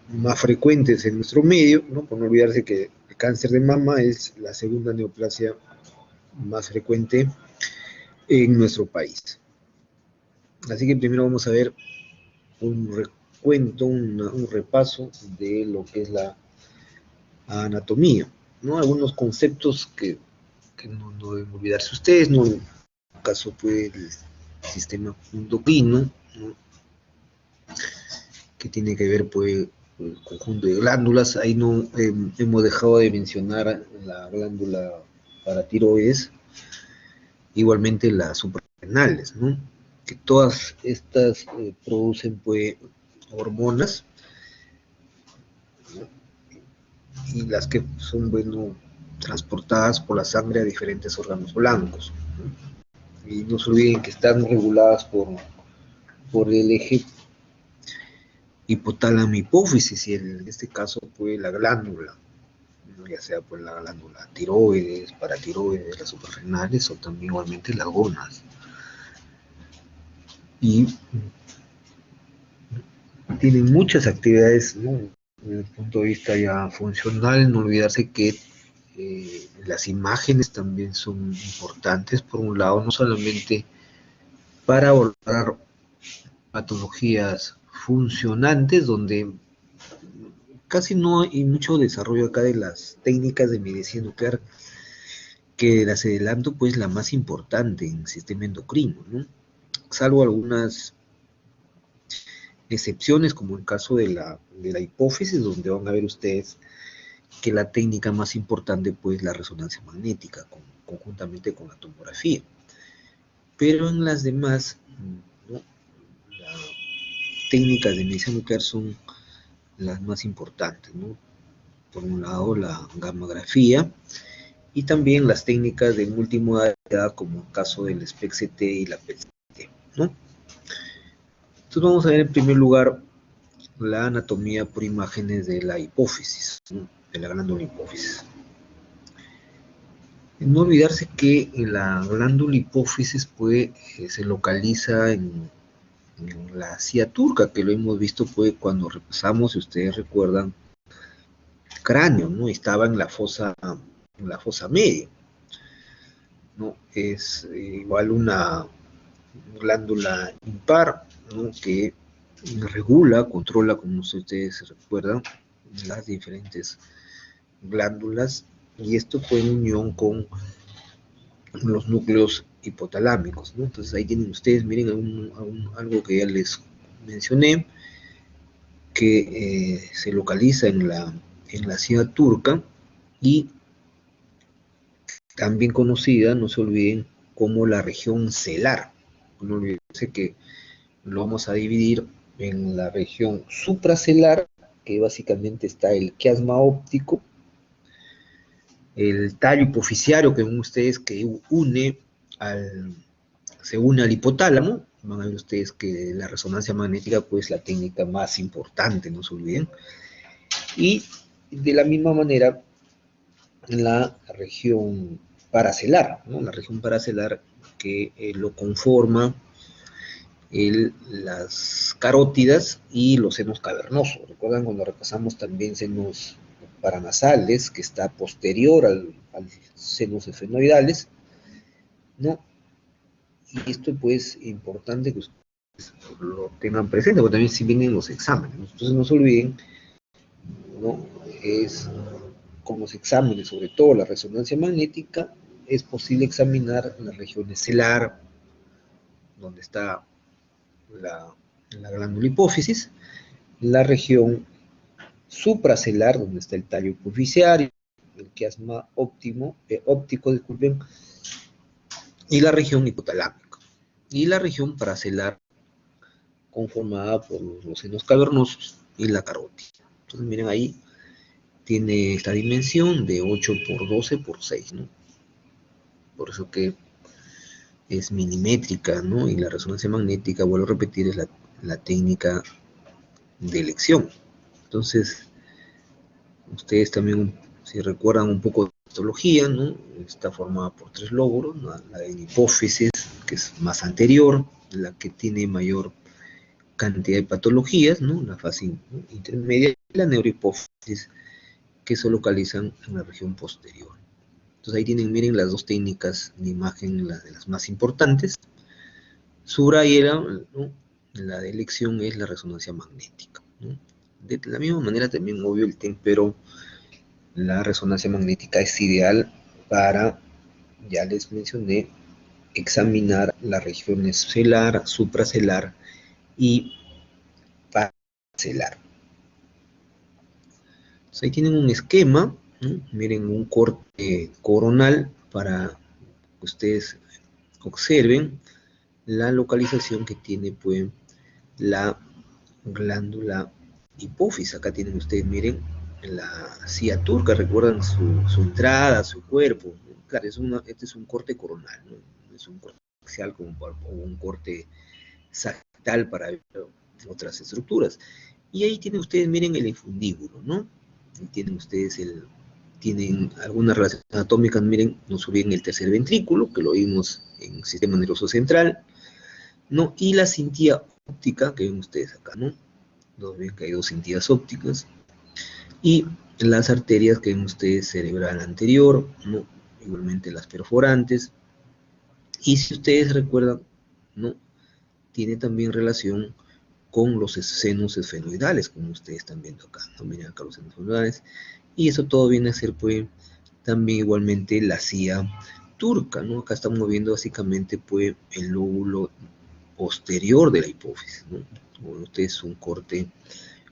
más frecuentes en nuestro medio, ¿no? Por no olvidarse que el cáncer de mama es la segunda neoplasia más frecuente en nuestro país. Así que primero vamos a ver un recuento, un repaso de lo que es la anatomía, ¿no? Algunos conceptos que no deben olvidarse ustedes, ¿no? En el caso pues el sistema endocrino, ¿no? Que tiene que ver pues el conjunto de glándulas. Ahí no hemos dejado de mencionar la glándula paratiroides, igualmente las suprarrenales, ¿no? Que todas estas producen pues hormonas, ¿no? Y las que son, bueno, transportadas por la sangre a diferentes órganos blancos, ¿no? Y no se olviden que están reguladas por el eje hipotálamo hipófisis, y en este caso pues la glándula, ¿no? Ya sea pues la glándula tiroides, paratiroides, las suprarrenales o también igualmente las gónadas. Y tienen muchas actividades, ¿no? Desde el punto de vista ya funcional. No olvidarse que las imágenes también son importantes, por un lado, no solamente para abordar patologías funcionantes, donde casi no hay mucho desarrollo acá de las técnicas de medicina nuclear, que las adelanto pues la más importante en el sistema endocrino, ¿no? Salvo algunas excepciones, como el caso de la hipófisis, donde van a ver ustedes que la técnica más importante pues la resonancia magnética, conjuntamente con la tomografía. Pero en las demás, ¿no? Las técnicas de medicina nuclear son las más importantes, ¿no? Por un lado la gammagrafía y también las técnicas de multimodalidad, como el caso del SPECT y la PET-CT, ¿no? Entonces vamos a ver en primer lugar la anatomía por imágenes de la hipófisis, ¿no? De la glándula hipófisis. No olvidarse que la glándula hipófisis pues, se localiza en la silla turca, que lo hemos visto pues, cuando repasamos, si ustedes recuerdan, el cráneo, ¿no? Estaba en la fosa media, ¿no? Es igual una glándula impar, ¿no? Que regula, controla, como ustedes recuerdan, las diferentes glándulas, y esto fue en unión con los núcleos hipotalámicos, ¿no? Entonces ahí tienen ustedes, miren, algo que ya les mencioné, que se localiza en la silla turca, y también conocida, no se olviden, como la región celar. No olvidense que lo vamos a dividir en la región supracelar, que básicamente está el quiasma óptico, el tallo hipofisiario, que ven ustedes que se une al hipotálamo. Van a ver ustedes que la resonancia magnética pues la técnica más importante, no se olviden. Y de la misma manera la región paracelar, ¿no? La región paracelar que lo conforma las carótidas y los senos cavernosos. ¿Recuerdan cuando repasamos también senos paranasales, que está posterior al senos esfenoidales, ¿no? Y esto pues es importante que ustedes lo tengan presente, porque también si vienen los exámenes, ¿no? Entonces no se olviden, ¿no? Es con los exámenes, sobre todo la resonancia magnética, es posible examinar las regiones celar, donde está la glándula hipófisis, la región supracelar, donde está el tallo hipofisiario, el quiasma óptico, disculpen, y la región hipotalámica, y la región paracelar, conformada por los senos cavernosos y la carótida. Entonces miren ahí, tiene esta dimensión de 8 por 12 por 6, ¿no? Por eso que es minimétrica, ¿no? Y la resonancia magnética, vuelvo a repetir, es la técnica de elección. Entonces, ustedes también, si recuerdan un poco de histología, ¿no? Está formada por 3 lóbulos, ¿no? La de hipófisis, que es más anterior, la que tiene mayor cantidad de patologías, ¿no? La fase intermedia y la neurohipófisis, que se localizan en la región posterior. Entonces ahí tienen, miren, las dos técnicas de imagen, las de las más importantes. Subrayera, ¿no? La de elección es la resonancia magnética, ¿no? De la misma manera también, obvio, el TEM, pero la resonancia magnética es ideal para, ya les mencioné, examinar las regiones celar, supracelar y paracelar. Entonces ahí tienen un esquema, ¿no? Miren, un corte coronal para que ustedes observen la localización que tiene, pues, la glándula hipófisis. Acá tienen ustedes, miren, la silla turca, recuerdan su entrada, su cuerpo, ¿no? Claro, este es un corte coronal, ¿no? No es un corte axial como o un corte sagittal para otras estructuras. Y ahí tienen ustedes, miren, el infundíbulo, ¿no? Y tienen ustedes tienen algunas relaciones anatómicas, miren, nos olviden el tercer ventrículo, que lo vimos en el sistema nervioso central, ¿no? Y la cintilla óptica, que ven ustedes acá, ¿no? Ven que hay dos cintillas ópticas. Y las arterias que ven ustedes, cerebral anterior, ¿no? Igualmente las perforantes. Y si ustedes recuerdan, ¿no? Tiene también relación con los senos esfenoidales, como ustedes están viendo acá, ¿no? Miren acá los senos esfenoidales. Y eso todo viene a ser, pues, también igualmente la silla turca, ¿no? Acá estamos viendo básicamente, pues, el lóbulo posterior de la hipófisis, ¿no? Bueno, este es un corte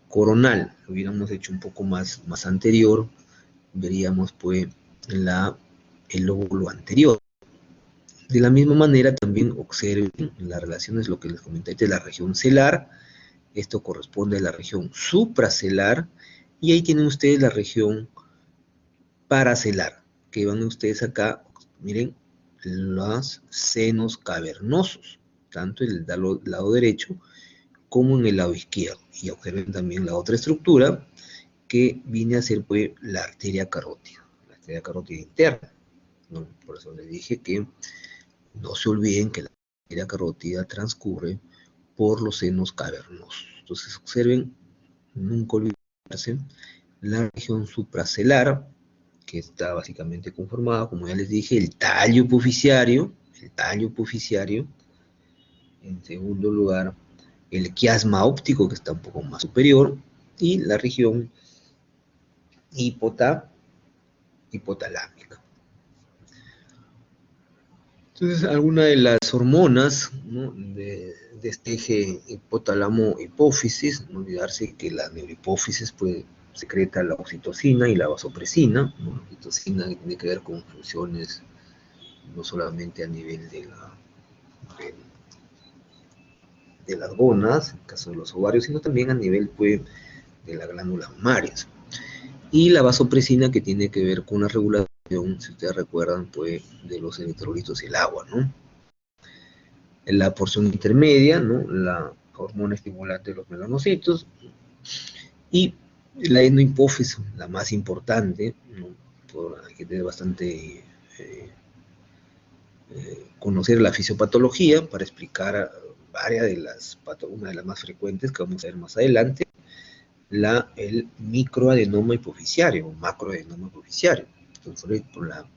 coronal. Lo hubiéramos hecho un poco más anterior, veríamos, pues, el lóbulo anterior. De la misma manera, también observen las relaciones, lo que les comenté, de la región celar. Esto corresponde a la región supracelar. Y ahí tienen ustedes la región paracelar, que van ustedes acá, miren, los senos cavernosos, tanto en el lado derecho como en el lado izquierdo. Y observen también la otra estructura, que viene a ser, pues, la arteria carótida interna, ¿no? Por eso les dije que no se olviden que la arteria carótida transcurre por los senos cavernosos. Entonces observen, nunca olvidarse, la región supracelar, que está básicamente conformada, como ya les dije, el tallo epofisiario, en segundo lugar, el quiasma óptico, que está un poco más superior, y la región hipotalámica. Entonces, alguna de las hormonas, ¿no? de este eje hipotálamo-hipófisis, no olvidarse que la neurohipófisis, pues, secreta la oxitocina y la vasopresina, ¿no? La oxitocina tiene que ver con funciones no solamente a nivel de las gónadas, en el caso de los ovarios, sino también a nivel, pues, de la glándula mamaria. Y la vasopresina, que tiene que ver con la regulación, si ustedes recuerdan, pues, de los electrolitos y el agua, ¿no? En la porción intermedia, ¿no? La hormona estimulante de los melanocitos. Y la endohipófisis, la más importante, ¿no? Hay que tener bastante conocer la fisiopatología para explicar varias de una de las más frecuentes que vamos a ver más adelante, el microadenoma hipofisiario o macroadenoma hipofisiario. Entonces, por la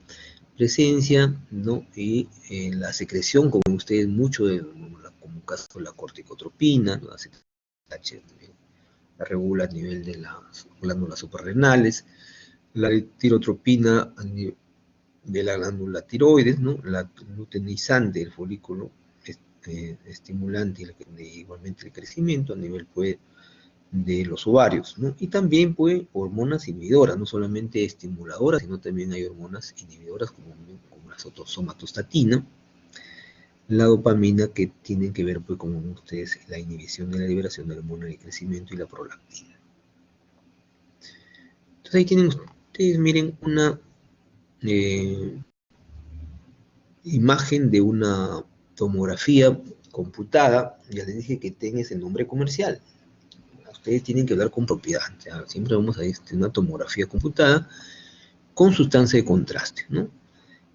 presencia, ¿no? Y la secreción, como ustedes mucho, como caso de la corticotropina, ¿no? La regula a nivel de las glándulas suprarrenales, la tirotropina de la glándula tiroides, ¿no? La luteinizante del folículo estimulante igualmente el crecimiento a nivel, pues, de los ovarios, ¿no? Y también, pues, hormonas inhibidoras, no solamente estimuladoras, sino también hay hormonas inhibidoras como la somatostatina, la dopamina, que tienen que ver, pues, con ustedes, la inhibición de la liberación de la hormona de crecimiento y la prolactina. Entonces ahí tienen ustedes, miren, una imagen de una tomografía computada. Ya les dije que tenga ese nombre comercial. Ustedes tienen que hablar con propiedad. O sea, siempre vamos a una tomografía computada con sustancia de contraste, ¿no?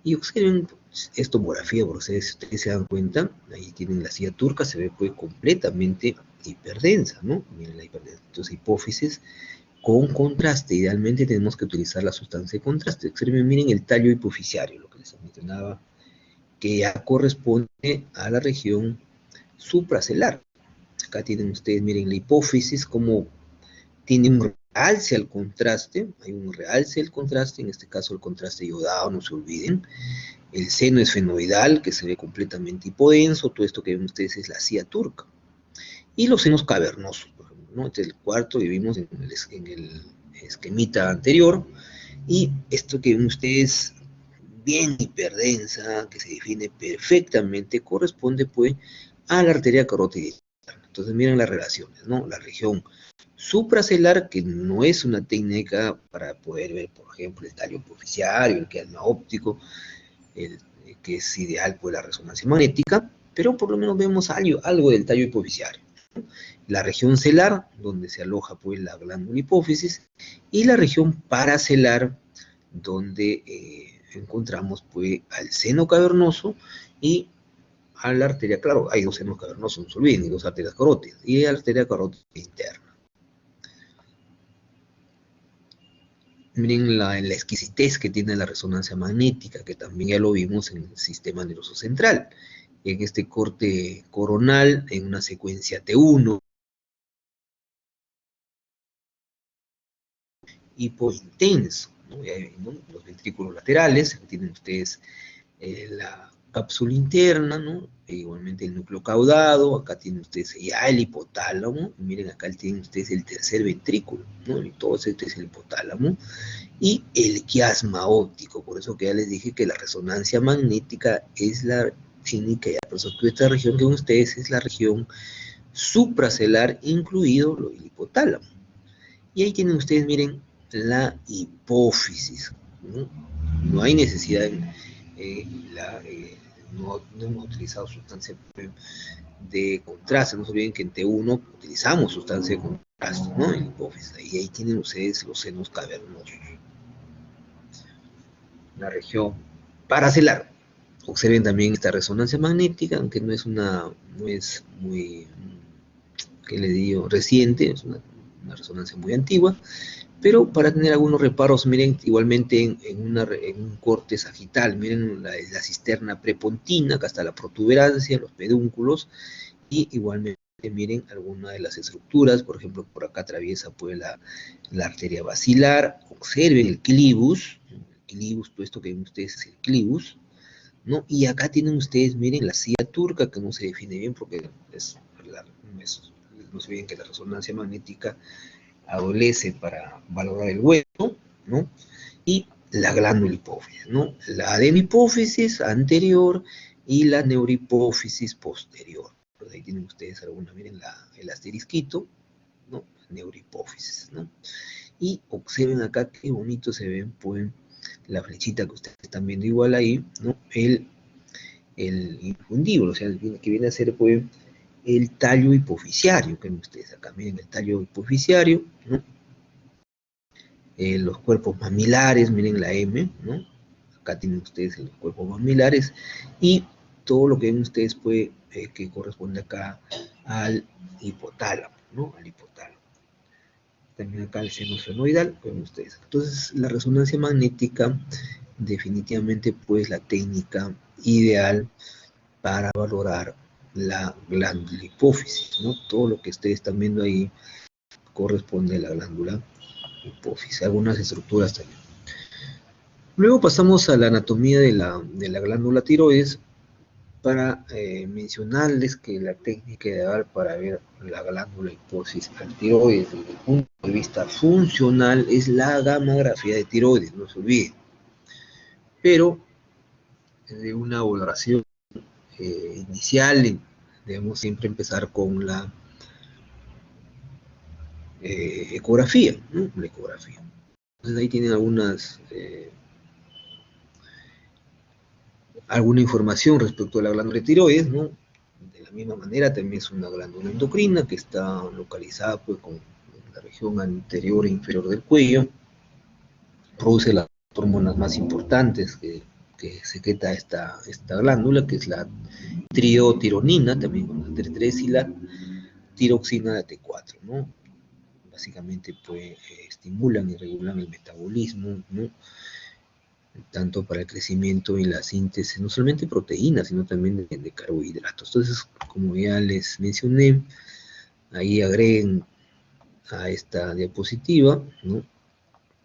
Y observen, es tomografía, porque ustedes se dan cuenta, ahí tienen la silla turca, se ve, pues, completamente hiperdensa, ¿no? Miren la hiperdensa. Entonces, hipófisis con contraste. Idealmente tenemos que utilizar la sustancia de contraste. Observen, miren el tallo hipoficiario, lo que les mencionaba, que ya corresponde a la región supracelular. Acá tienen ustedes, miren la hipófisis, como tiene un realce al contraste, hay un realce al contraste, en este caso el contraste iodado, no se olviden. El seno esfenoidal, que se ve completamente hipodenso, todo esto que ven ustedes es la silla turca. Y los senos cavernosos, por ejemplo, ¿no? Este es el cuarto que vimos en el esquemita anterior, y esto que ven ustedes bien hiperdensa, que se define perfectamente, corresponde pues a la arteria carótida. Entonces miren las relaciones, ¿no? La región supracelular, que no es una técnica para poder ver, por ejemplo, el tallo hipoficiario, el quiasma óptico, el, que es ideal pues la resonancia magnética, pero por lo menos vemos algo del tallo hipoficiario. La región celar, donde se aloja pues la glándula hipófisis, y la región paracelar, donde encontramos pues al seno cavernoso y a la arteria, claro, hay dos senos cavernosos, no se olviden, y dos arterias carótidas, y la arteria carótida interna. Miren la exquisitez que tiene la resonancia magnética, que también ya lo vimos en el sistema nervioso central. En este corte coronal, en una secuencia T1, hipointenso, ¿no? ¿No? Los ventrículos laterales, tienen ustedes la cápsula interna, ¿no? E igualmente el núcleo caudado, acá tienen ustedes ya el hipotálamo, miren acá tienen ustedes el tercer ventrículo, ¿no? Y todo este es el hipotálamo, y el quiasma óptico, por eso que ya les dije que la resonancia magnética es la clínica, ya, por eso que esta región que ven ustedes es la región supracelular, incluido el hipotálamo. Y ahí tienen ustedes, miren, la hipófisis, ¿no? No hay necesidad no hemos utilizado sustancia de contraste, no se olviden que en T1 utilizamos sustancia de contraste, ¿no? En hipófisis, y ahí tienen ustedes los senos cavernosos. La región paracelular. Observen también esta resonancia magnética, aunque no es muy, ¿qué le digo?, reciente, es una resonancia muy antigua, pero para tener algunos reparos, miren, igualmente en un corte sagital, miren la cisterna prepontina, acá está la protuberancia, los pedúnculos, y igualmente miren algunas de las estructuras, por ejemplo, por acá atraviesa pues la arteria basilar, observen el clivus, todo esto que ven ustedes es el clivus, ¿no? Y acá tienen ustedes, miren, la silla turca, que no se define bien porque no se olviden que la resonancia magnética adolece para valorar el hueso, ¿no? Y la glándula hipófisis, ¿no? La adenohipófisis anterior y la neurohipófisis posterior. Pues ahí tienen ustedes alguna, miren el asterisquito, ¿no? Neurohipófisis, ¿no? Y observen acá qué bonito se ven, pues, la flechita que ustedes están viendo igual ahí, ¿no? El infundíbulo, o sea, que viene a ser, pues, el tallo hipofisiario, que ven ustedes acá, miren el tallo hipofisiario, ¿no? Los cuerpos mamilares, miren la M, ¿no? Acá tienen ustedes los cuerpos mamilares, y todo lo que ven ustedes, pues, que corresponde acá al hipotálamo, ¿no? Al hipotálamo. También acá el seno esfenoidal, ven ustedes. Entonces, la resonancia magnética, definitivamente, pues, la técnica ideal para valorar la glándula hipófisis, ¿no? Todo lo que ustedes están viendo ahí corresponde a la glándula hipófisis, algunas estructuras también. Luego pasamos a la anatomía de la glándula tiroides para mencionarles que la técnica ideal para ver la glándula hipófisis al tiroides desde el punto de vista funcional es la gamografía de tiroides, no se olviden. Pero de una valoración inicial debemos siempre empezar con la ecografía, ¿no? La ecografía. Entonces ahí tienen alguna información respecto a la glándula tiroides, ¿no? De la misma manera también es una glándula endocrina que está localizada pues con la región anterior e inferior del cuello, produce las hormonas más importantes que secreta esta glándula, que es la triotironina, también con la T3 y la tiroxina de T4, ¿no? Básicamente, pues, estimulan y regulan el metabolismo, ¿no? Tanto para el crecimiento y la síntesis, no solamente de proteínas, sino también de carbohidratos. Entonces, como ya les mencioné, ahí agreguen a esta diapositiva, ¿no?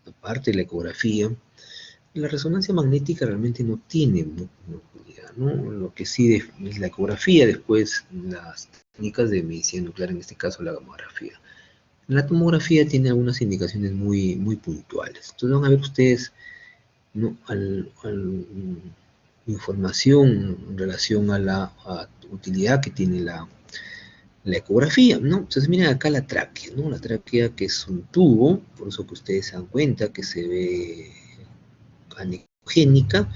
Aparte de la ecografía, la resonancia magnética realmente no tiene utilidad, ¿no? Lo que sí es la ecografía, después las técnicas de medicina nuclear, en este caso la gamografía. La tomografía tiene algunas indicaciones muy puntuales. Entonces van a ver ustedes, ¿no? Información en relación a la utilidad que tiene la ecografía, ¿no? Entonces miren acá la tráquea, ¿no? La tráquea, que es un tubo, por eso que ustedes se dan cuenta que se ve anecogénica,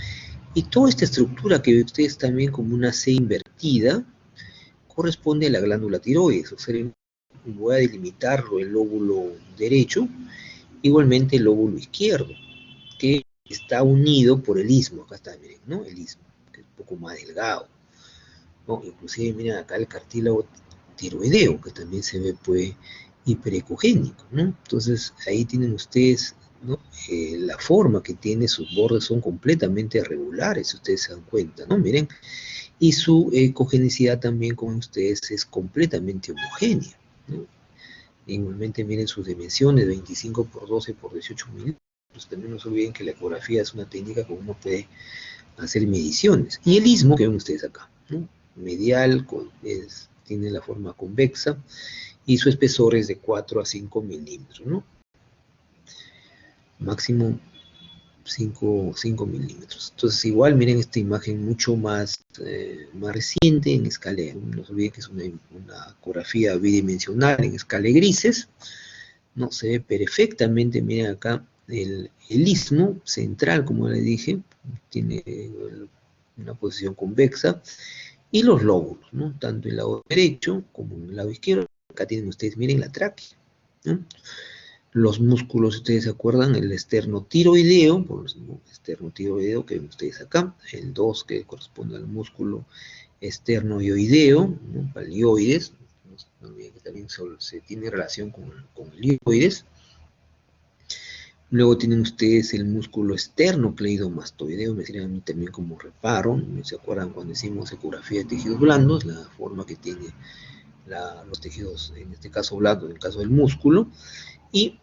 y toda esta estructura que ven ustedes también como una C invertida corresponde a la glándula tiroides. O sea, voy a delimitarlo el lóbulo derecho, igualmente el lóbulo izquierdo, que está unido por el istmo. Acá está, miren, ¿no? El istmo, que es un poco más delgado, ¿no? Inclusive miren acá el cartílago tiroideo, que también se ve, pues, hiperecogénico, ¿no? Entonces ahí tienen ustedes, ¿no? La forma que tiene, sus bordes son completamente irregulares, si ustedes se dan cuenta, ¿no? Miren, y su ecogenicidad también, como ustedes, es completamente homogénea, ¿no? Igualmente miren sus dimensiones, 25 por 12 por 18 milímetros. También no se olviden que la ecografía es una técnica que uno puede hacer mediciones. Y el istmo que ven ustedes acá, ¿no? Medial, tiene la forma convexa, y su espesor es de 4 a 5 milímetros, ¿no? Máximo 5 milímetros. Entonces, igual, miren esta imagen mucho más reciente en escala, no se olviden que es una ecografía bidimensional en escala de grises, ¿no? Se ve perfectamente, miren acá, el istmo central, como les dije, tiene una posición convexa, y los lóbulos, ¿no? Tanto en el lado derecho como en el lado izquierdo. Acá tienen ustedes, miren la tráquea, ¿no? Los músculos, ustedes se acuerdan, el esternotiroideo, por el esternotiroideo que ven ustedes acá, el 2 que corresponde al músculo esternoioideo, ¿no? Para el ioides, no olviden que también se tiene relación con el ioides. Luego tienen ustedes el músculo esternocleidomastoideo, me sirve a mí también como reparo, ¿no? ¿Se acuerdan cuando hicimos ecografía de tejidos blandos? La forma que tiene los tejidos, en este caso blandos, en el caso del músculo. Y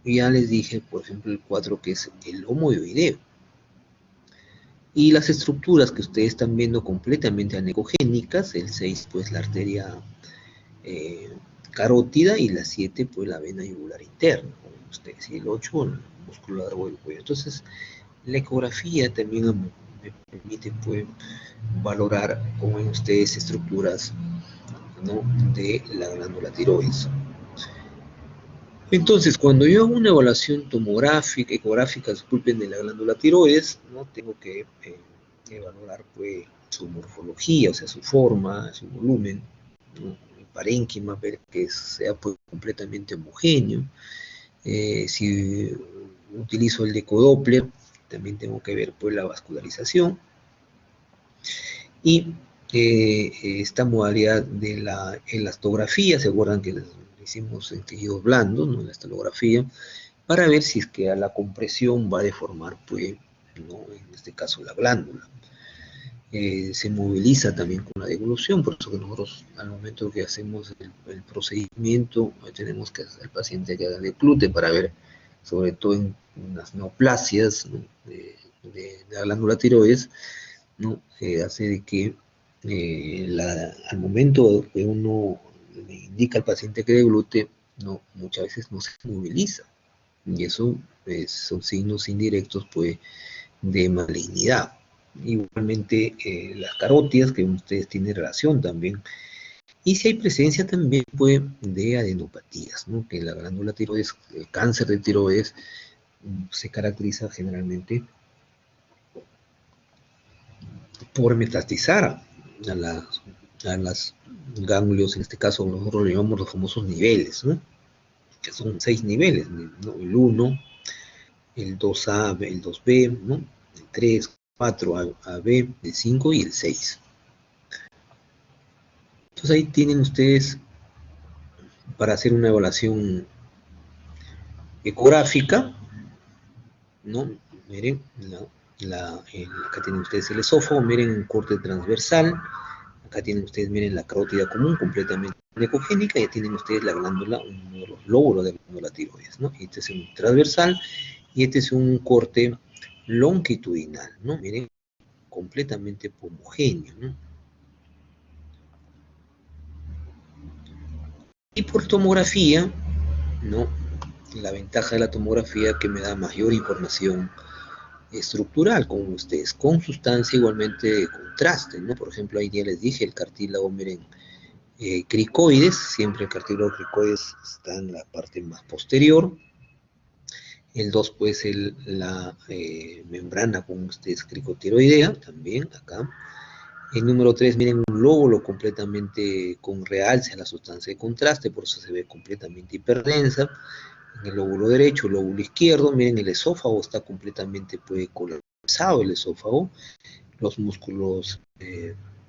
ya les dije, por ejemplo, el 4 que es el homoioideo. Y las estructuras que ustedes están viendo completamente anecogénicas, el 6 pues la arteria carótida, y la 7 pues la vena yugular interna, como ustedes, y el 8 el músculo largo del cuello. Entonces la ecografía también me permite, pues, valorar cómo ven ustedes estructuras, ¿no? De la glándula tiroides. Entonces, cuando yo hago una evaluación tomográfica, ecográfica, disculpen, de la glándula tiroides, ¿no? Tengo que valorar, pues, su morfología, o sea, su forma, su volumen, ¿no? El parénquima, ver que sea, pues, completamente homogéneo. Si utilizo el decodoppler, también tengo que ver, pues, la vascularización. Y esta modalidad de la elastografía, se acuerdan que hicimos en tejidos blandos, ¿no? La elastografía, para ver si es que a la compresión va a deformar, pues, ¿no? En este caso la glándula. Se moviliza también con la devolución, por eso que nosotros al momento que hacemos el procedimiento tenemos que hacer al paciente que haga declute para ver, sobre todo en las neoplasias, ¿no? de la glándula tiroides, ¿no? Hace de que al momento que uno le indica al paciente que deglute, no, muchas veces no se moviliza, y eso son signos indirectos, pues, de malignidad. Igualmente las carótidas, que ustedes tienen relación también, y si hay presencia también, pues, de adenopatías, ¿no? Que la glándula tiroides, el cáncer de tiroides, se caracteriza generalmente por metastizar a las ganglios, en este caso nosotros lo llamamos los famosos niveles, ¿no? Que son 6 niveles, ¿no? El 1, el 2A, el 2B, ¿no? El 3, 4, AB, el 5 y el 6. Entonces ahí tienen ustedes para hacer una evaluación ecográfica, ¿no? Miren, acá tienen ustedes el esófago, miren un corte transversal, acá tienen ustedes, miren la carótida común, completamente ecogénica, y ya tienen ustedes la glándula, uno de los lóbulos de la glándula tiroides, ¿no? Este es un transversal, y este es un corte longitudinal, ¿no? Miren, completamente homogéneo, ¿no? Y por tomografía, ¿no? La ventaja de la tomografía que me da mayor información estructural con ustedes, con sustancia igualmente de contraste, ¿no? Por ejemplo, ahí ya les dije el cartílago, miren, cricoides, siempre el cartílago cricoides está en la parte más posterior. El 2 puede ser la membrana con ustedes cricotiroidea, también acá. El número 3, miren, un lóbulo completamente con realce a la sustancia de contraste, por eso se ve completamente hiperdensa. En el lóbulo derecho, el lóbulo izquierdo, miren, el esófago está completamente colapsado, el esófago, los músculos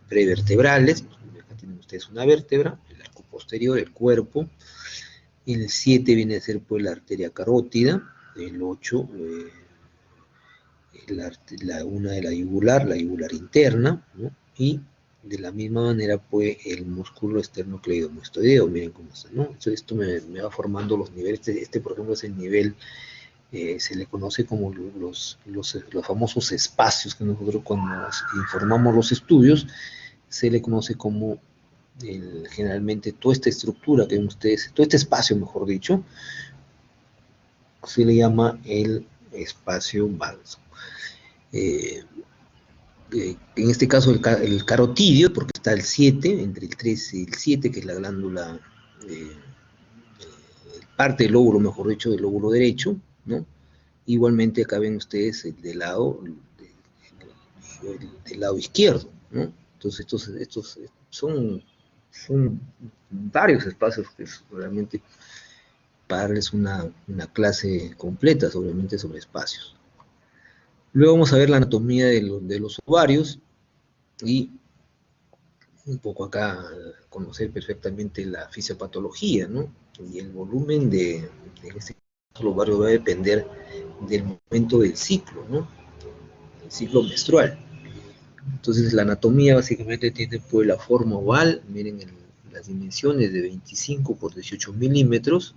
prevertebrales, acá tienen ustedes una vértebra, el arco posterior, el cuerpo. El 7 viene a ser pues la arteria carótida, el 8 una de la yugular interna, ¿no? Y de la misma manera, pues, el músculo esternocleidomastoideo, miren cómo está, ¿no? Esto me va formando los niveles, por ejemplo, es el nivel, se le conoce como los famosos espacios que nosotros cuando informamos los estudios, se le conoce como generalmente toda esta estructura que ven ustedes, todo este espacio, mejor dicho, se le llama el espacio Balzo. Eh, en este caso el carotidio, porque está el 7, entre el 3 y el 7, que es la glándula, eh, parte del lóbulo, mejor dicho, del lóbulo derecho, ¿no? Igualmente acá ven ustedes el del lado izquierdo, ¿no? Entonces estos son varios espacios que es realmente para darles una clase completa, sobre espacios. Luego vamos a ver la anatomía de los ovarios y un poco acá conocer perfectamente la fisiopatología, ¿no? Y el volumen en este caso, el ovario va a depender del momento del ciclo, ¿no? El ciclo menstrual. Entonces la anatomía básicamente tiene pues la forma oval, miren las dimensiones de 25 por 18 milímetros,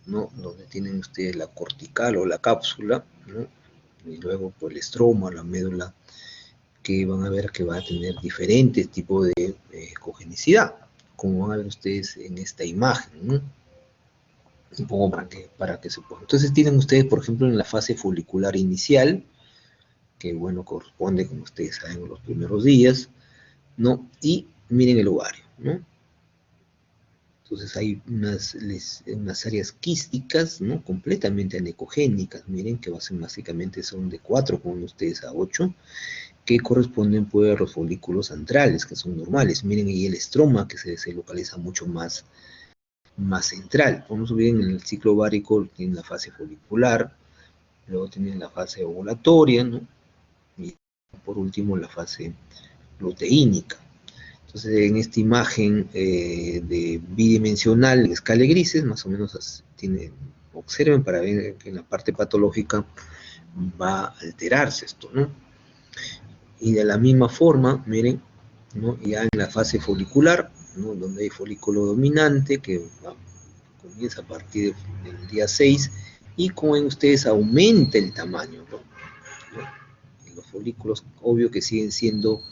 ¿no? Donde tienen ustedes la cortical o la cápsula, ¿no? Y luego pues el estroma, la médula, que van a ver que va a tener diferentes tipos de cogenicidad, como van a ver ustedes en esta imagen, ¿no? Un poco para que se puedan. Entonces tienen ustedes, por ejemplo, en la fase folicular inicial, que bueno, corresponde, como ustedes saben, a los primeros días, ¿no? Y miren el ovario, ¿no? Entonces hay unas áreas quísticas, ¿no? Completamente anecogénicas, miren que básicamente son de 4, con ustedes a 8, que corresponden pues, a los folículos antrales, que son normales. Miren ahí el estroma, que se localiza mucho más central. No se olviden, en el ciclo ovárico tienen la fase folicular, luego tienen la fase ovulatoria, ¿no? Y por último la fase luteínica. Entonces, en esta imagen de bidimensional en escala de grises, más o menos observen para ver que en la parte patológica va a alterarse esto, ¿no? Y de la misma forma, miren, ¿no? Ya en la fase folicular, ¿no? Donde hay folículo dominante, que comienza a partir del día 6, y como ven ustedes, aumenta el tamaño, ¿no? Los folículos, obvio que siguen siendo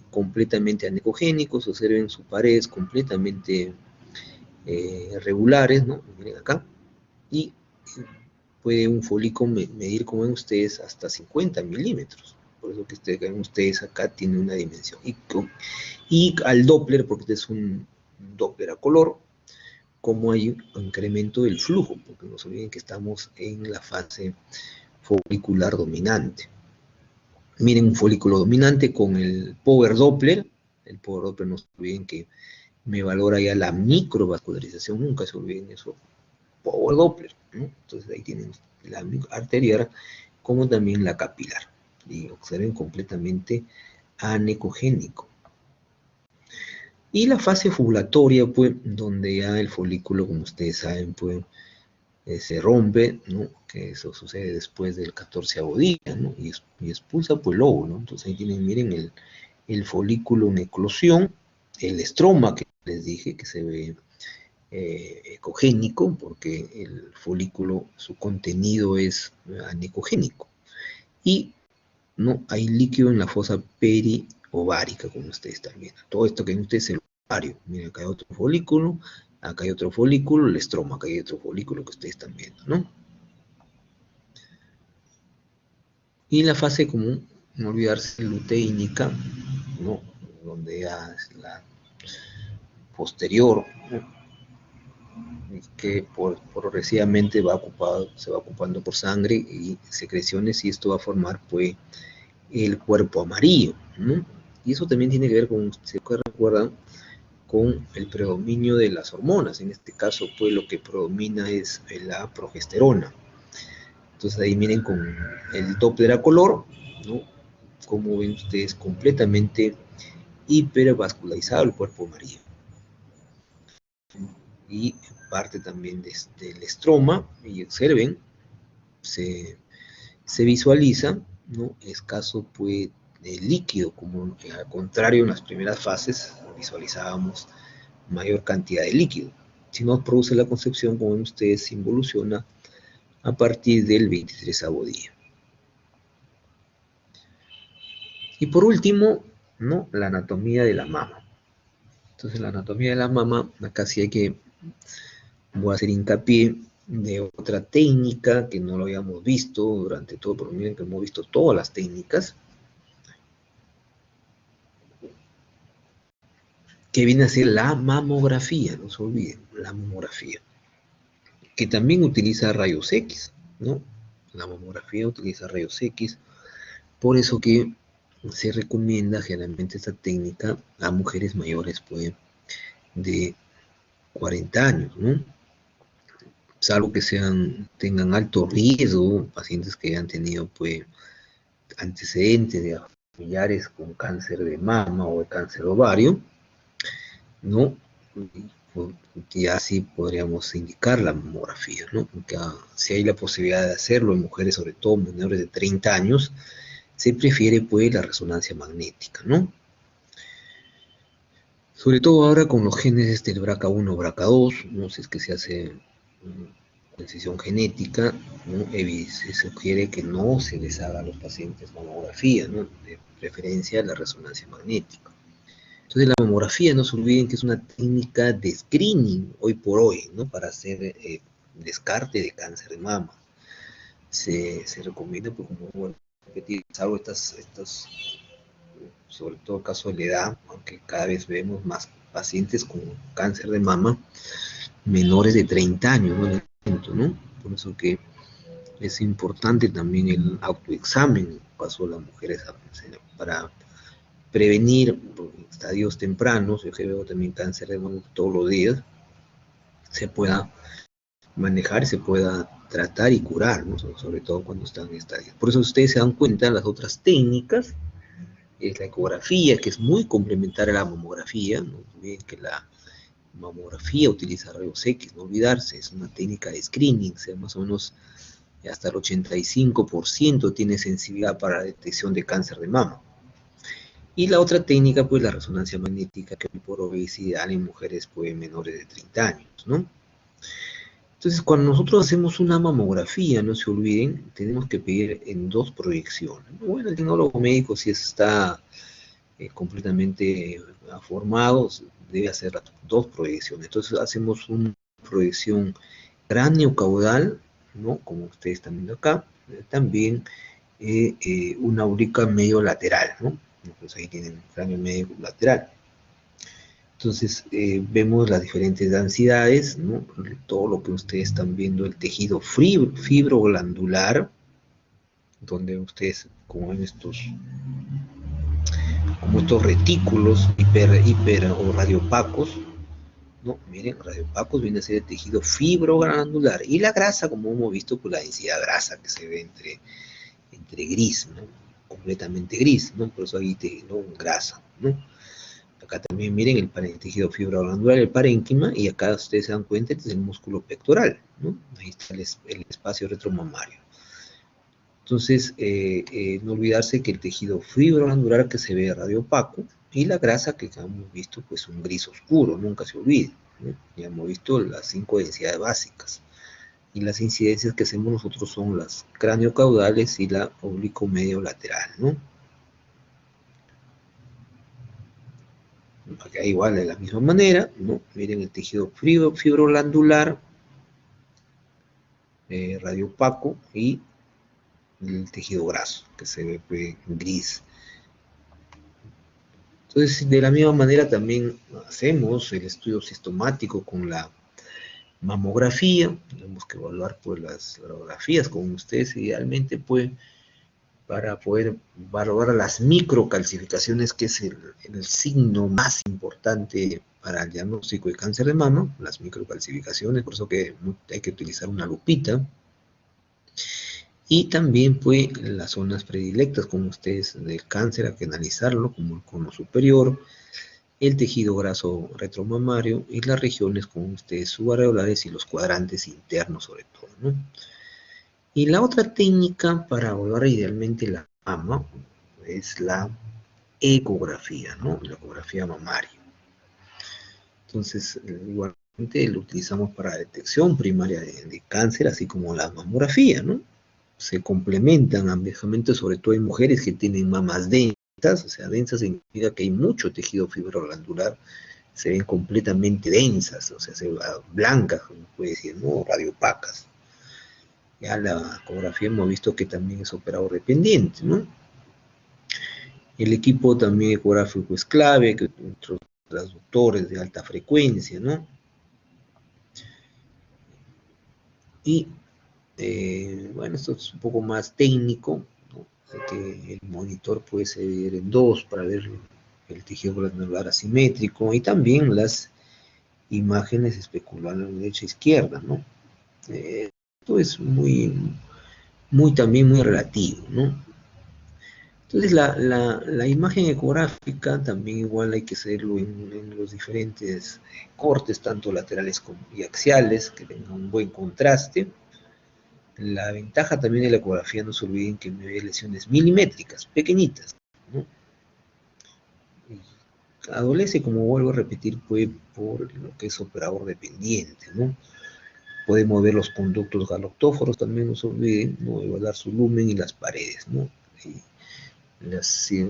completamente anecogénicos, observen sus paredes completamente regulares, ¿no? Miren acá, y puede un folículo medir, como ven ustedes, hasta 50 milímetros. Por eso que ven ustedes acá tiene una dimensión. Y al Doppler, porque este es un Doppler a color, como hay un incremento del flujo, porque no se olviden que estamos en la fase folicular dominante. Miren un folículo dominante con el Power Doppler. El Power Doppler, no se olviden que me valora ya la microvascularización, nunca se olviden eso. Power Doppler, ¿no? Entonces ahí tienen la arterial como también la capilar. Y observen completamente anecogénico. Y la fase ovulatoria, pues, donde ya el folículo, como ustedes saben, pues, se rompe, ¿no? Que eso sucede después del 14º día, ¿no? Y expulsa, pues, el óvulo, ¿no? Entonces ahí tienen, miren, el folículo en eclosión, el estroma que les dije, que se ve ecogénico, porque el folículo, su contenido es anecogénico. Y no hay líquido en la fosa periovárica, como ustedes están viendo. Todo esto que ven ustedes es el ovario. Miren, acá hay otro folículo, acá hay otro folículo, el estroma, acá hay otro folículo que ustedes están viendo, ¿no? Y la fase común, no olvidarse, luteínica, ¿no? Donde ya es la posterior, ¿no? Que progresivamente se va ocupando por sangre y secreciones, y esto va a formar, pues, el cuerpo amarillo, ¿no? Y eso también tiene que ver con, si recuerdan, con el predominio de las hormonas. En este caso, pues, lo que predomina es la progesterona. Entonces ahí miren con el Doppler a color, ¿no? Como ven ustedes, completamente hipervascularizado el cuerpo amarillo. Y parte también del estroma, y observen, se, se visualiza, ¿no? Escaso, pues, de líquido, como al contrario en las primeras fases visualizábamos mayor cantidad de líquido. Si no produce la concepción, como ven ustedes, se involuciona a partir del 23º día. Y por último, ¿no? La anatomía de la mama. Entonces, la anatomía de la mama, acá sí voy a hacer hincapié de otra técnica que no lo habíamos visto durante todo, pero miren que hemos visto todas las técnicas, que viene a ser la mamografía, no se olviden, la mamografía, que también utiliza rayos X, ¿no? La mamografía utiliza rayos X, por eso que se recomienda generalmente esta técnica a mujeres mayores, pues, de 40 años, ¿no? Salvo que tengan alto riesgo, pacientes que hayan tenido, pues, antecedentes de familiares con cáncer de mama o de cáncer de ovario, ¿no? Ya sí podríamos indicar la mamografía, ¿no? Porque si hay la posibilidad de hacerlo en mujeres, sobre todo menores de 30 años, se prefiere, pues, la resonancia magnética, ¿no? Sobre todo ahora con los genes del BRCA1, BRCA2, ¿no? Si es que se hace decisión genética, ¿no? Se sugiere que no se les haga a los pacientes mamografía, ¿no? De preferencia la resonancia magnética. Entonces, la mamografía, no se olviden que es una técnica de screening hoy por hoy, ¿no? Para hacer descarte de cáncer de mama. Se recomienda, pues, como bueno, repetir, salvo sobre todo el caso de la edad, aunque cada vez vemos más pacientes con cáncer de mama menores de 30 años, ¿no? Por eso que es importante también el autoexamen en el caso de las mujeres para prevenir estadios tempranos. Yo que veo también cáncer de mama todos los días, se pueda manejar, se pueda tratar y curar, ¿no? Sobre todo cuando están en estadios. Por eso ustedes se dan cuenta, las otras técnicas es la ecografía, que es muy complementaria a la mamografía, no olviden que la mamografía utiliza rayos X, no olvidarse, es una técnica de screening, o sea, más o menos hasta el 85% tiene sensibilidad para la detección de cáncer de mama. Y la otra técnica, pues, la resonancia magnética, que por obesidad en mujeres, pues, menores de 30 años, ¿no? Entonces, cuando nosotros hacemos una mamografía, no se olviden, tenemos que pedir en 2 proyecciones. Bueno, el tecnólogo médico, si está completamente formado, debe hacer las 2 proyecciones. Entonces, hacemos una proyección cráneo-caudal, ¿no? Como ustedes están viendo acá. También una auricular medio lateral, ¿no? Pues ahí tienen cráneo medio lateral. Entonces, vemos las diferentes densidades, ¿no? Todo lo que ustedes están viendo, el tejido fibroglandular, donde ustedes, como ven como estos retículos hiper o radiopacos, ¿no? Miren, radiopacos viene a ser el tejido fibroglandular. Y la grasa, como hemos visto, pues la densidad grasa que se ve entre gris, ¿no? Completamente gris, ¿no? Por eso ahí ¿no? Grasa, ¿no? Acá también miren el tejido fibroglandular, el parénquima, y acá ustedes se dan cuenta, este es el músculo pectoral, ¿no? Ahí está el espacio retromamario. Entonces, no olvidarse que el tejido fibroglandular que se ve radiopaco y la grasa que hemos visto, pues un gris oscuro, nunca se olvide, ¿no? Ya hemos visto las 5 densidades básicas. Y las incidencias que hacemos nosotros son las craniocaudales y la oblicuo-medio lateral, ¿no? Acá igual de la misma manera, ¿no? Miren el tejido fibroglandular, radiopaco y el tejido graso, que se ve pues, gris. Entonces, de la misma manera también hacemos el estudio sistemático con la mamografía. Tenemos que evaluar pues, las radiografías con ustedes idealmente, pues, para poder valorar las microcalcificaciones, que es el signo más importante para el diagnóstico de cáncer de mama, las microcalcificaciones, por eso que hay que utilizar una lupita. Y también pues las zonas predilectas, como ustedes, del cáncer, hay que analizarlo, como el cono superior, el tejido graso retromamario y las regiones con ustedes subareolares y los cuadrantes internos sobre todo, ¿no? Y la otra técnica para evaluar idealmente la mama es la ecografía, ¿no? La ecografía mamaria. Entonces, igualmente lo utilizamos para la detección primaria de cáncer, así como la mamografía, ¿no? Se complementan ambamente, sobre todo en mujeres que tienen mamas densas, o sea, densas significa que hay mucho tejido fibroglandular, se ven completamente densas, o sea, se ven blancas, como puede decir, ¿no? Radiopacas. Ya la ecografía hemos visto que también es operador dependiente, ¿no? El equipo también ecográfico es clave, que otros transductores de alta frecuencia, ¿no? Y bueno, esto es un poco más técnico, ¿no? Que el monitor puede ser en dos para ver el tejido glandular asimétrico y también las imágenes especulando derecha e izquierda, ¿no? Esto es también muy relativo, ¿no? Entonces la imagen ecográfica también igual hay que hacerlo en los diferentes cortes, tanto laterales como y axiales, que tengan un buen contraste. La ventaja también de la ecografía, no se olviden que me ve lesiones milimétricas, pequeñitas, ¿no? Y adolece, como vuelvo a repetir, pues, por lo que es operador dependiente, ¿no? Podemos ver los conductos galactóforos, también no se olviden, ¿no? Evaluar su lumen y las paredes, ¿no? Si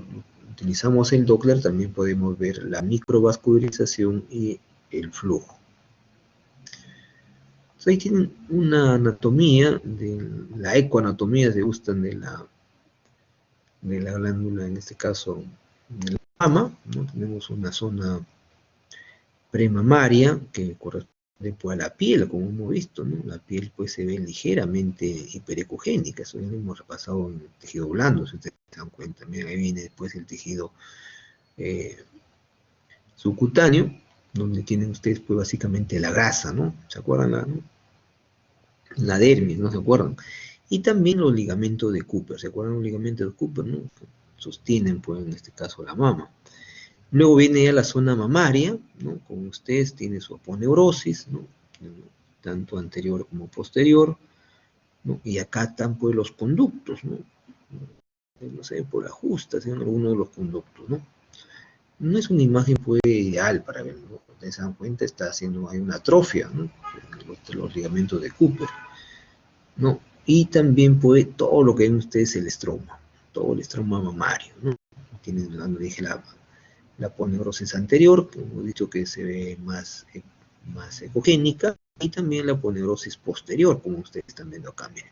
utilizamos el Doppler, también podemos ver la microvascularización y el flujo. Entonces, ahí tienen una anatomía, la ecoanatomía, se gustan de la glándula, en este caso de la mama, ¿no? Tenemos una zona premamaria que corresponde pues, a la piel, como hemos visto, ¿no? La piel pues se ve ligeramente hiperecogénica, eso ya lo hemos repasado en el tejido blando, si ustedes se dan cuenta. Miren, ahí viene después el tejido subcutáneo, donde tienen ustedes pues básicamente la grasa, ¿no? ¿Se acuerdan? La dermis, ¿no se acuerdan? Y también los ligamentos de Cooper, ¿se acuerdan los ligamentos de Cooper, no? Que sostienen, pues, en este caso, la mama. Luego viene ya la zona mamaria, ¿no? Como ustedes, tiene su aponeurosis, ¿no? Tanto anterior como posterior, ¿no? Y acá están, pues, los conductos, ¿no? No sé, por ajustes en algunos de los conductos, ¿no? No es una imagen, pues, ideal para ver, ¿no? Ustedes se dan cuenta, hay una atrofia, ¿no? Los ligamentos de Cooper, ¿no? Y también puede todo lo que ven ustedes el estroma, todo el estroma mamario, ¿no? Tienen, donde dije, la aponeurosis anterior, que hemos dicho que se ve más ecogénica, y también la aponeurosis posterior, como ustedes están viendo acá, miren,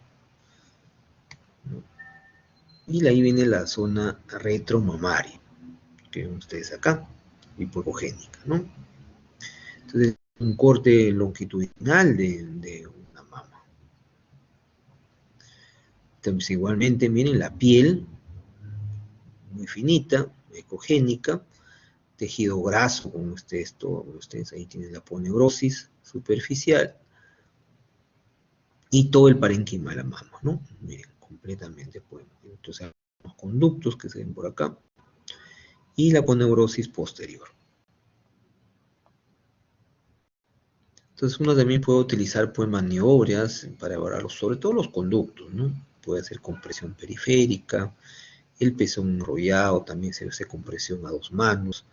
¿no? Y ahí viene la zona retromamaria, que ven ustedes acá, hipocogénica, ¿no? Entonces, un corte longitudinal de una mama. Entonces, igualmente, miren la piel, muy finita, ecogénica, tejido graso, como ustedes ahí tienen la aponeurosis superficial, y todo el parénquima de la mama, ¿no? Miren, completamente, pues. Entonces, los conductos que se ven por acá, y la aponeurosis posterior. Entonces uno también puede utilizar pues maniobras para evaluar sobre todo los conductos, ¿no? Puede hacer compresión periférica, el pezón enrollado, también se hace compresión a dos manos,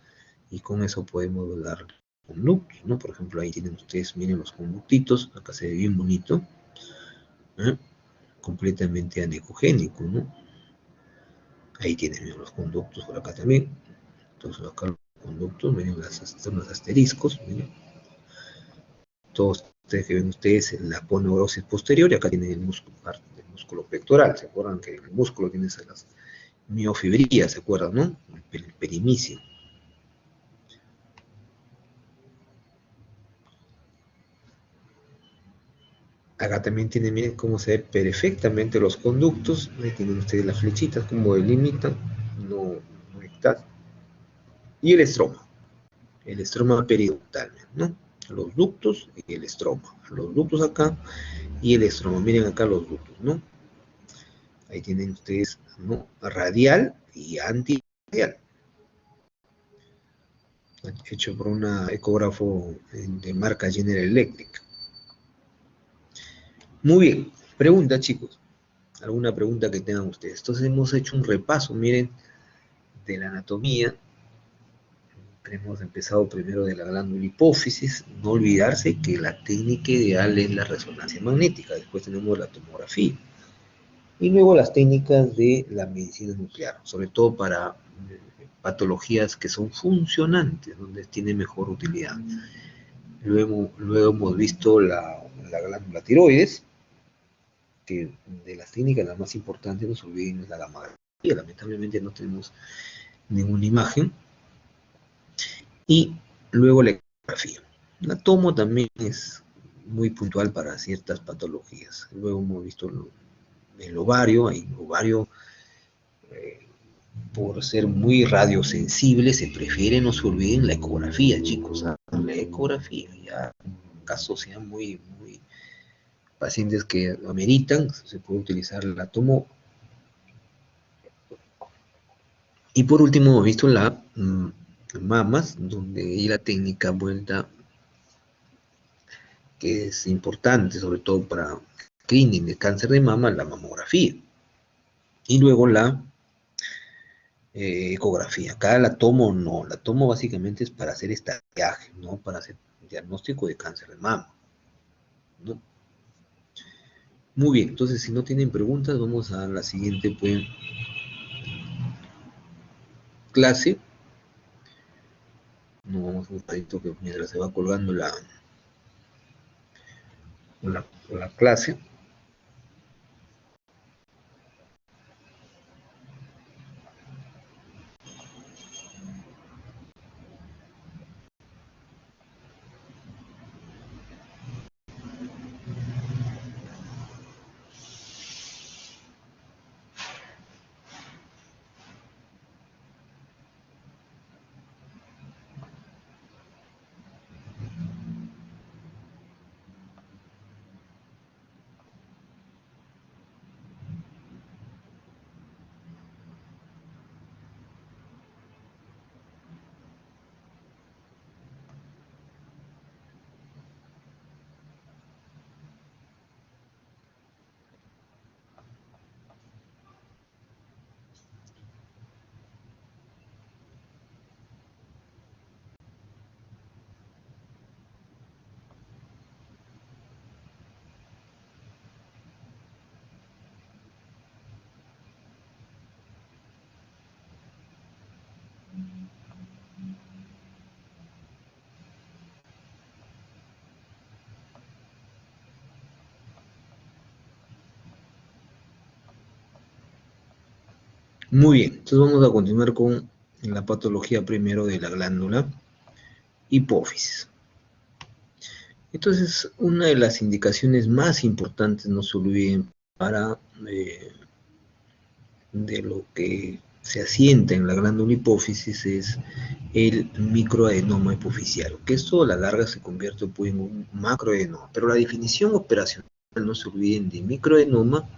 y con eso podemos dar conductos, ¿no? Por ejemplo, ahí tienen ustedes, miren los conductitos, acá se ve bien bonito, ¿eh? Completamente anecogénico, ¿no? Ahí tienen los conductos por acá también. Entonces acá los conductos, miren son los asteriscos, miren. Todos ustedes que ven ustedes la aponeurosis posterior y acá tienen el músculo pectoral. ¿Se acuerdan que el músculo tiene las miofibrillas? ¿Se acuerdan, no? El perimicio. Acá también tienen, miren cómo se ve perfectamente los conductos. Ahí tienen ustedes las flechitas, como delimitan. No, no está. Y el estroma periductal, ¿no? Los ductos y el estroma. Los ductos acá y el estroma. Miren acá los ductos, ¿no? Ahí tienen ustedes, ¿no? Radial y antiradial. Hecho por un ecógrafo de marca General Electric. Muy bien. Pregunta, chicos. ¿Alguna pregunta que tengan ustedes? Entonces hemos hecho un repaso, miren, de la anatomía. Hemos empezado primero de la glándula hipófisis. No olvidarse que la técnica ideal es la resonancia magnética. Después tenemos la tomografía. Y luego las técnicas de la medicina nuclear, sobre todo para patologías que son funcionantes, donde tiene mejor utilidad. Luego hemos visto la glándula tiroides, que de las técnicas las más importantes, no se olviden, es la gamografía. Lamentablemente no tenemos ninguna imagen. Y luego la ecografía. La tomo también es muy puntual para ciertas patologías. Luego hemos visto el ovario, hay ovario, por ser muy radiosensible, se prefiere, no se olviden, la ecografía, chicos, ¿ah? La ecografía, ya casos sean muy pacientes que ameritan, se puede utilizar la tomo. Y por último hemos visto la mamas, donde hay la técnica vuelta que es importante, sobre todo para screening de cáncer de mama, la mamografía. Y luego la ecografía. Acá la tomo no, la tomo básicamente es para hacer estallaje, no para hacer diagnóstico de cáncer de mama, ¿no? Muy bien, entonces si no tienen preguntas, vamos a la siguiente pues, clase. No vamos un ratito que mientras se va colgando la clase. Muy bien, entonces vamos a continuar con la patología primero de la glándula hipófisis. Entonces, una de las indicaciones más importantes, no se olviden, para de lo que se asienta en la glándula hipófisis es el microadenoma hipoficial, que esto a la larga se convierte pues, en un macroadenoma. Pero la definición operacional, no se olviden, de microadenoma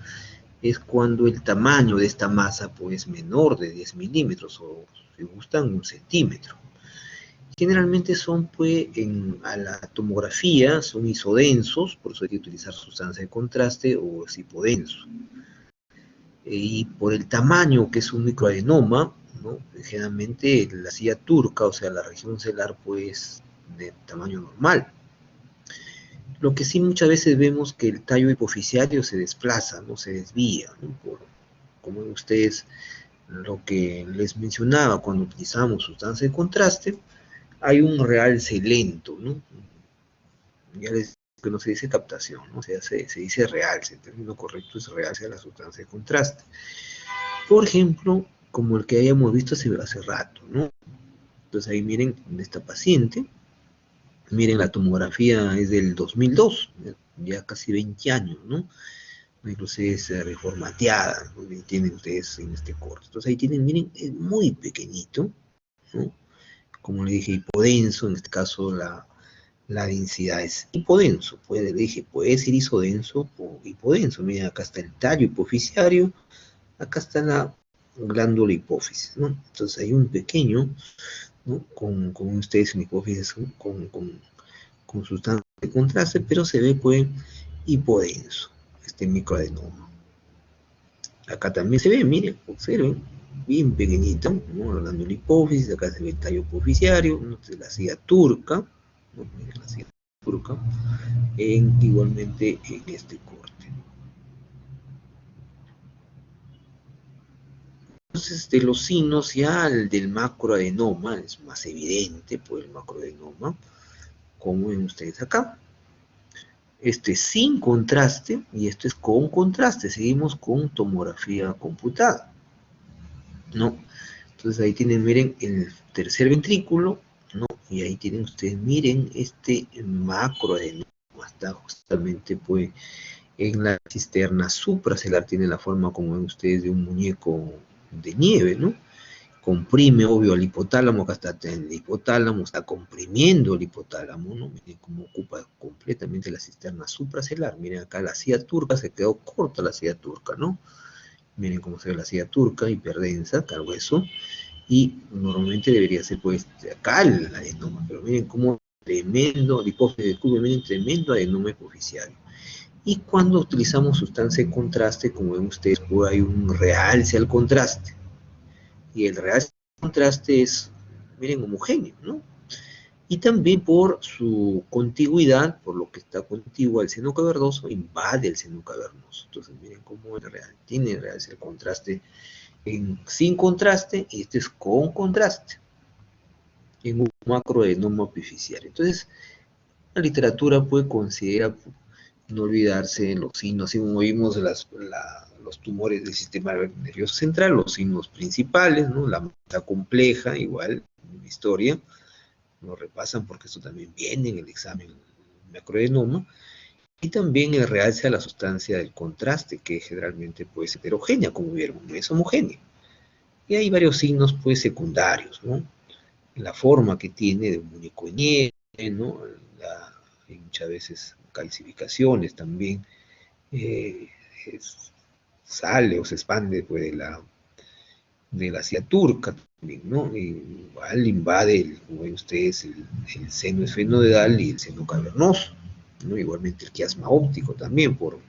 es cuando el tamaño de esta masa pues, es menor de 10 milímetros o, si gustan, 1 centímetro. Generalmente son, pues, a la tomografía, son isodensos, por eso hay que utilizar sustancia de contraste o es hipodenso. Y por el tamaño, que es un microadenoma, ¿no? Generalmente la silla turca, o sea, la región celular, pues, de tamaño normal. Lo que sí muchas veces vemos que el tallo hipoficiario se desplaza, no se desvía, ¿no? Como ustedes lo que les mencionaba cuando utilizamos sustancia de contraste, hay un realce lento, ¿no? Ya les digo que no se dice captación, ¿no? O sea, se dice realce, el término correcto es realce a la sustancia de contraste. Por ejemplo, como el que hayamos visto hace rato, ¿no? Entonces ahí miren en esta paciente, miren la tomografía es del 2002, ya casi 20 años, ¿no? Incluso es reformateada, ¿no? Tienen ustedes en este corte. Entonces ahí tienen, miren, es muy pequeñito, ¿no? Como le dije, hipodenso, en este caso la densidad es hipodenso, le dije, puede ser isodenso o hipodenso. Miren, acá está el tallo hipoficiario, acá está la glándula hipófisis, ¿no? Entonces hay un pequeño, ¿no? Con ustedes una hipófisis con sustancia de contraste, pero se ve, pues, hipodenso, este microadenoma. Acá también se ve, miren, observen, bien pequeñito, ¿no? Hablando de la hipófisis, acá se ve el tallo hipoficiario, ¿no? La silla turca, ¿no? Miren la silla turca, igualmente en este corte. Entonces, de los signos ya el del macroadenoma es más evidente, pues el macroadenoma, como ven ustedes acá. Este es sin contraste y esto es con contraste. Seguimos con tomografía computada, ¿no? Entonces ahí tienen, miren, el tercer ventrículo, ¿no? Y ahí tienen ustedes, miren, este macroadenoma está justamente, pues, en la cisterna supracelular, tiene la forma, como ven ustedes, de un muñeco de nieve, ¿no? Comprime, obvio, al hipotálamo, acá está el hipotálamo, está comprimiendo el hipotálamo, ¿no? Miren cómo ocupa completamente la cisterna supracelular. Miren acá la silla turca, se quedó corta la silla turca, ¿no? Miren cómo se ve la silla turca, hiperdensa, acá el hueso, y normalmente debería ser, pues, acá el adenoma, pero miren cómo tremendo, la hipófisis descubre, miren, tremendo adenoma hipoficiario. Y cuando utilizamos sustancia de contraste, como ven ustedes, pues hay un realce al contraste. Y el realce al contraste es, miren, homogéneo, ¿no? Y también por su contigüidad, por lo que está contigua al seno cavernoso, invade el seno cavernoso. Entonces, miren cómo tiene el realce el contraste sin contraste, y este es con contraste, en un macroadenoma epificial. Entonces, la literatura puede considerar no olvidarse los signos, así como vimos los tumores del sistema nervioso central, los signos principales, ¿no? La masa compleja, igual, en la historia, lo repasan porque esto también viene en el examen macroadenoma, y también el realce a la sustancia del contraste, que generalmente puede ser heterogénea, como vieron, no es homogénea. Y hay varios signos, pues, secundarios, ¿no? La forma que tiene de un muñeco de nieve, ¿no? Hay muchas veces calcificaciones también, eh, sale o se expande, pues, de la silla turca también, ¿no? Igual invade, como ven ustedes, el seno esfenoidal y el seno cavernoso, ¿no? Igualmente el quiasma óptico también, por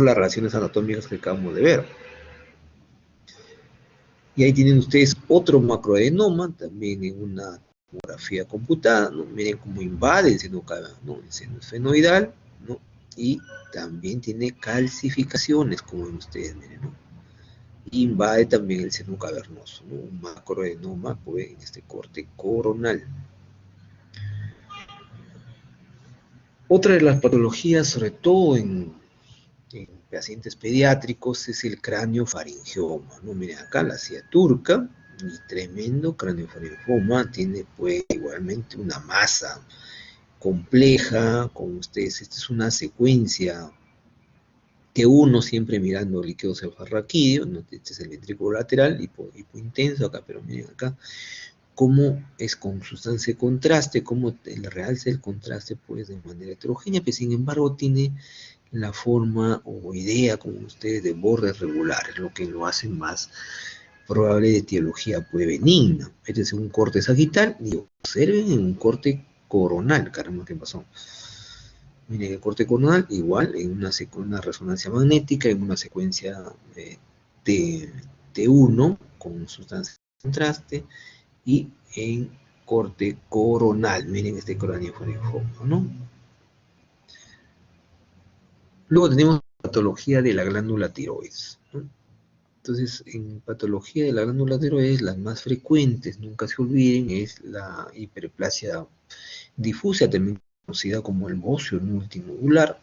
las relaciones anatómicas que acabamos de ver. Y ahí tienen ustedes otro macroadenoma, también en una tomografía computada, ¿no? Miren cómo invade el seno, ¿no? El seno esfenoidal, ¿no? Y también tiene calcificaciones, como ven ustedes, miren, ¿no? Invade también el seno cavernoso, ¿no? Un macroadenoma, pues, en este corte coronal. Otra de las patologías, sobre todo en pacientes pediátricos, es el craniofaringioma, ¿no? Miren acá la silla turca, y tremendo craniofaringioma, tiene, pues, igualmente una masa compleja, como ustedes, esta es una secuencia que uno siempre mirando líquido cefalorraquídeo, ¿no? Este es el ventrículo lateral, hipointenso acá, pero miren acá, cómo es con sustancia de contraste, cómo el realce del contraste, pues, de manera heterogénea, pero sin embargo tiene la forma o idea, como ustedes, de bordes regulares, lo que lo hace más probable de etiología pues benigna. Este es un corte sagital y observen en un corte coronal. Caramba, ¿qué pasó? Miren, el corte coronal igual en una resonancia magnética, en una secuencia T1 con sustancia de contraste y en corte coronal. Miren este cráneo foriforme, ¿no? Luego tenemos patología de la glándula tiroides, ¿no? Entonces, en patología de la glándula tiroides, las más frecuentes, nunca se olviden, es la hiperplasia difusa, también conocida como el bocio multinodular,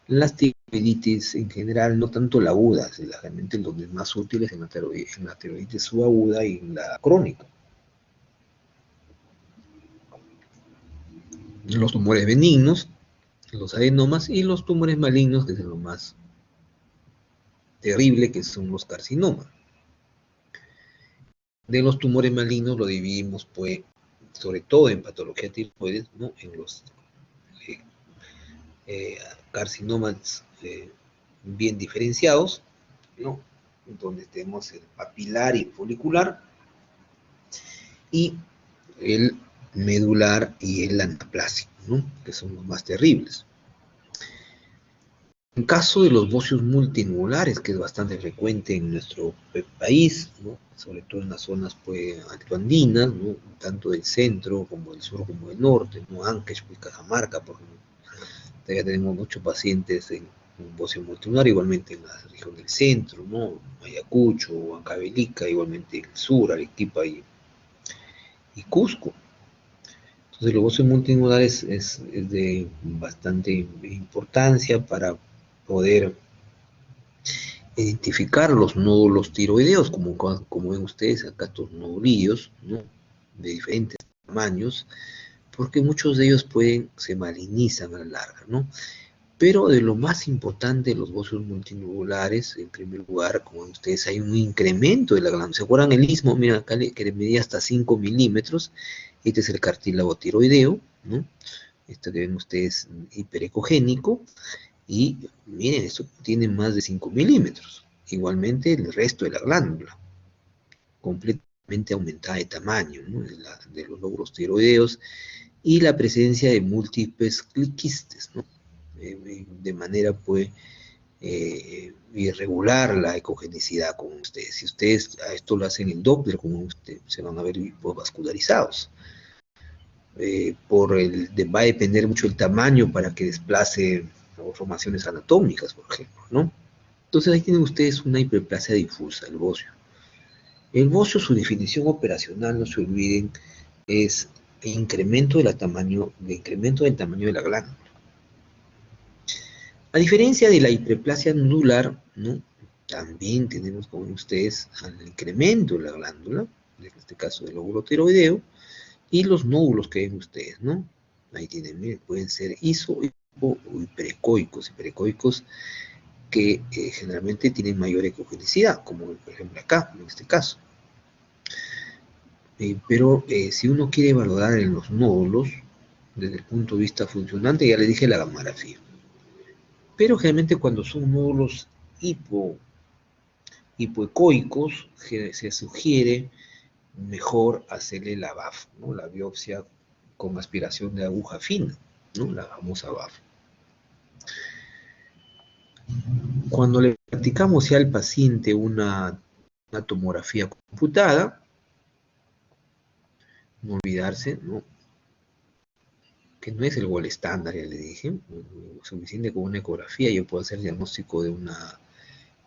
las tiroiditis en general, no tanto la aguda, realmente donde es más útiles en la tiroiditis subaguda y en la crónica. Los tumores benignos, los adenomas y los tumores malignos, que es lo más terrible, que son los carcinomas. De los tumores malignos lo dividimos, pues, sobre todo en patología tiroides, ¿no? En los carcinomas bien diferenciados, ¿no? Donde tenemos el papilar y el folicular, y el medular y el anaplásico, ¿no? Que son los más terribles. En caso de los bocios multinodulares, que es bastante frecuente en nuestro país, ¿no? Sobre todo en las zonas pues, altoandinas, ¿no? Tanto del centro como del sur como del norte, ¿no? Ancash y Cajamarca, por ejemplo. Todavía tenemos muchos pacientes en un bocio multinodular, igualmente en la región del centro, ¿no? Ayacucho, Huancavelica, igualmente en el sur, Arequipa y Cusco. Entonces, los bocios multinodulares es de bastante importancia para poder identificar los nódulos tiroideos, como ven ustedes acá, estos nodulillos, ¿no? De diferentes tamaños, porque muchos de ellos se malignizan a la larga, ¿no? Pero de lo más importante de los bocios multinodulares, en primer lugar, como ven ustedes, hay un incremento de la glándula. ¿Se acuerdan el istmo? Miren acá que le medía hasta 5 milímetros. Este es el cartílago tiroideo, ¿no? Esto que ven ustedes hiperecogénico. Y miren, esto tiene más de 5 milímetros. Igualmente el resto de la glándula, completamente aumentada de tamaño, ¿no? de los lóbulos tiroideos, y la presencia de múltiples quistes, ¿no? De manera pues irregular la ecogenicidad, como ustedes. Si ustedes a esto lo hacen en Doppler, como ustedes se van a ver hipovascularizados. Va a depender mucho el tamaño para que desplace formaciones anatómicas, por ejemplo, ¿no? Entonces ahí tienen ustedes una hiperplasia difusa, el bocio. El bocio, su definición operacional, no se olviden, es incremento del tamaño de la glándula. A diferencia de la hiperplasia nodular, ¿no? También tenemos, como ustedes, al incremento de la glándula, en este caso del lóbulo tiroideo, y los nódulos que ven ustedes, ¿no? Ahí tienen, miren, pueden ser iso, hipo o hiperecoicos que generalmente tienen mayor ecogenicidad, como por ejemplo acá, en este caso. Pero si uno quiere valorar en los nódulos, desde el punto de vista funcionante, ya le dije la gamografía. Pero generalmente cuando son nódulos hipoecoicos, se sugiere mejor hacerle la BAF, ¿no? La biopsia con aspiración de aguja fina, ¿no? La famosa BAF. Cuando le practicamos ya al paciente una tomografía computada, no olvidarse, ¿no? Que no es el gol estándar, ya le dije, suficiente con una ecografía, yo puedo hacer diagnóstico de un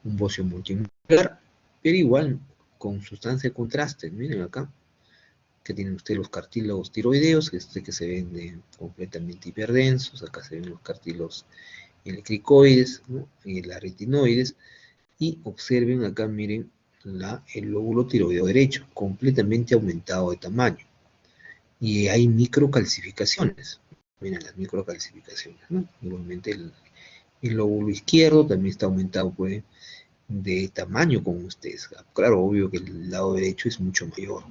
bocio multinodular, pero igual con sustancia de contraste, miren acá, que tienen ustedes los cartílagos tiroideos, que se ven completamente hiperdensos, acá se ven los cartílagos cricoides, ¿no? Y las retinoides, y observen acá, miren, el lóbulo tiroideo derecho, completamente aumentado de tamaño. Y hay microcalcificaciones. Miren las microcalcificaciones, ¿no? Igualmente el lóbulo izquierdo también está aumentado, pues, de tamaño como ustedes. Claro, obvio que el lado derecho es mucho mayor.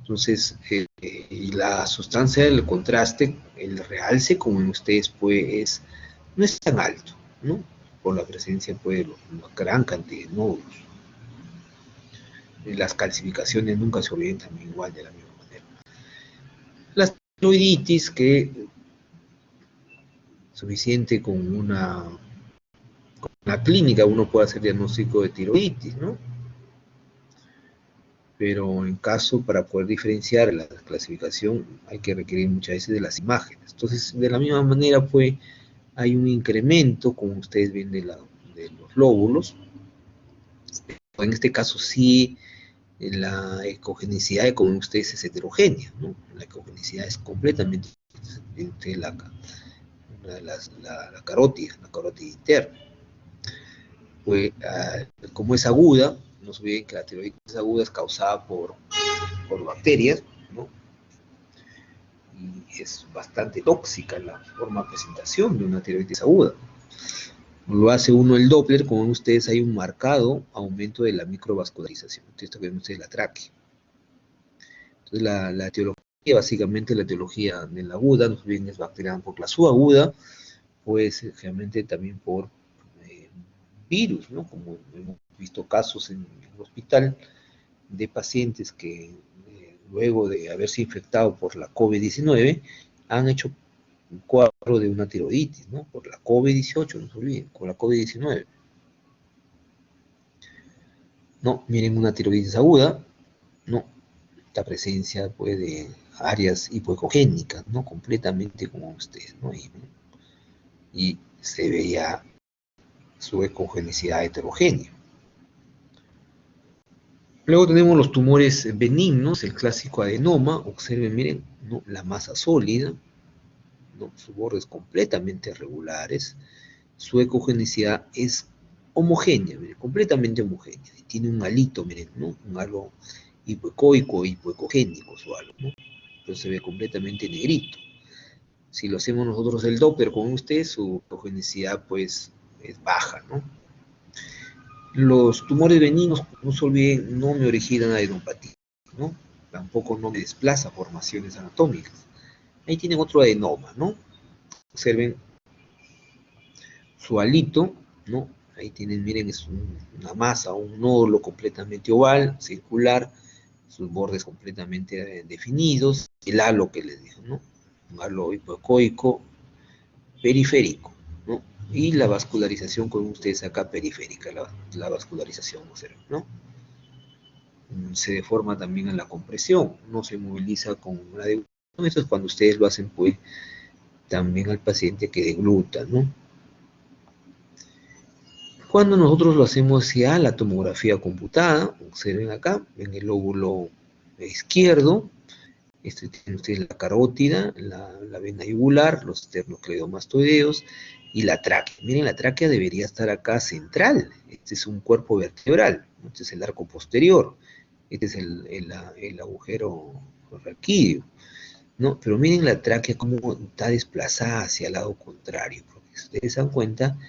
Entonces, y la sustancia del contraste, el realce, como en ustedes, pues, no es tan alto, ¿no? Por la presencia, pues, de una gran cantidad de nódulos. las calcificaciones nunca se orientan igual de la misma manera. Las tiroiditis, que suficiente con una clínica uno puede hacer diagnóstico de tiroiditis, ¿no? Pero en caso, para poder diferenciar la clasificación, hay que requerir muchas veces de las imágenes. Entonces, de la misma manera, pues, hay un incremento, como ustedes ven, de los lóbulos. En este caso, sí, la ecogenicidad, como ustedes, es heterogénea, ¿no? La ecogenicidad es completamente entre la carótida interna. Pues, como es aguda, no se olviden que la tiroiditis aguda es causada por bacterias, ¿no? Y es bastante tóxica la forma de presentación de una tiroiditis aguda. Lo hace uno el Doppler, como ven ustedes, hay un marcado aumento de la microvascularización. Esto que ven ustedes, la tráquea. Entonces, la etiología, básicamente la etiología de la aguda, no bien es bacteriana por la subaguda, pues generalmente también por virus, ¿no? Como hemos visto casos en el hospital de pacientes que luego de haberse infectado por la COVID-19 han hecho un cuadro de una tiroiditis, ¿no? Por la COVID-18, no se olviden, con la COVID-19. No, miren una tiroiditis aguda, no, la presencia pues, de áreas hipoecogénicas, ¿no? Completamente como ustedes, ¿no? Y se veía su ecogenicidad heterogénea. Luego tenemos los tumores benignos, el clásico adenoma, observen, miren, ¿no? La masa sólida, ¿no? Sus bordes completamente regulares, su ecogenicidad es homogénea, miren, completamente homogénea, y tiene un halito, miren, ¿no? Un halo hipoecoico, hipoecogénico su halo, ¿no? Entonces se ve completamente negrito. Si lo hacemos nosotros el Doppler con usted, su ecogenicidad pues es baja, ¿no? Los tumores benignos, no se olviden, no me originan adenopatía, ¿no? Tampoco no me desplaza formaciones anatómicas. Ahí tienen otro adenoma, ¿no? Observen su halito, ¿no? Ahí tienen, miren, es una masa, un nódulo completamente oval, circular, sus bordes completamente definidos, el halo que les digo, ¿no? Un halo hipoecoico periférico, ¿no? Y la vascularización con ustedes acá periférica, la vascularización, ¿no? Se deforma también en la compresión, no se moviliza con la deglución. Eso es cuando ustedes lo hacen, pues, también al paciente que degluta, ¿no? Cuando nosotros lo hacemos ya la tomografía computada, observen acá, en el lóbulo izquierdo, tiene ustedes la carótida, la vena yugular, los esternocleidomastoideos y la tráquea. Miren, la tráquea debería estar acá central. Este es un cuerpo vertebral, este es el arco posterior, este es el agujero raquídeo, ¿no? Pero miren la tráquea cómo está desplazada hacia el lado contrario, porque si ustedes se dan cuenta,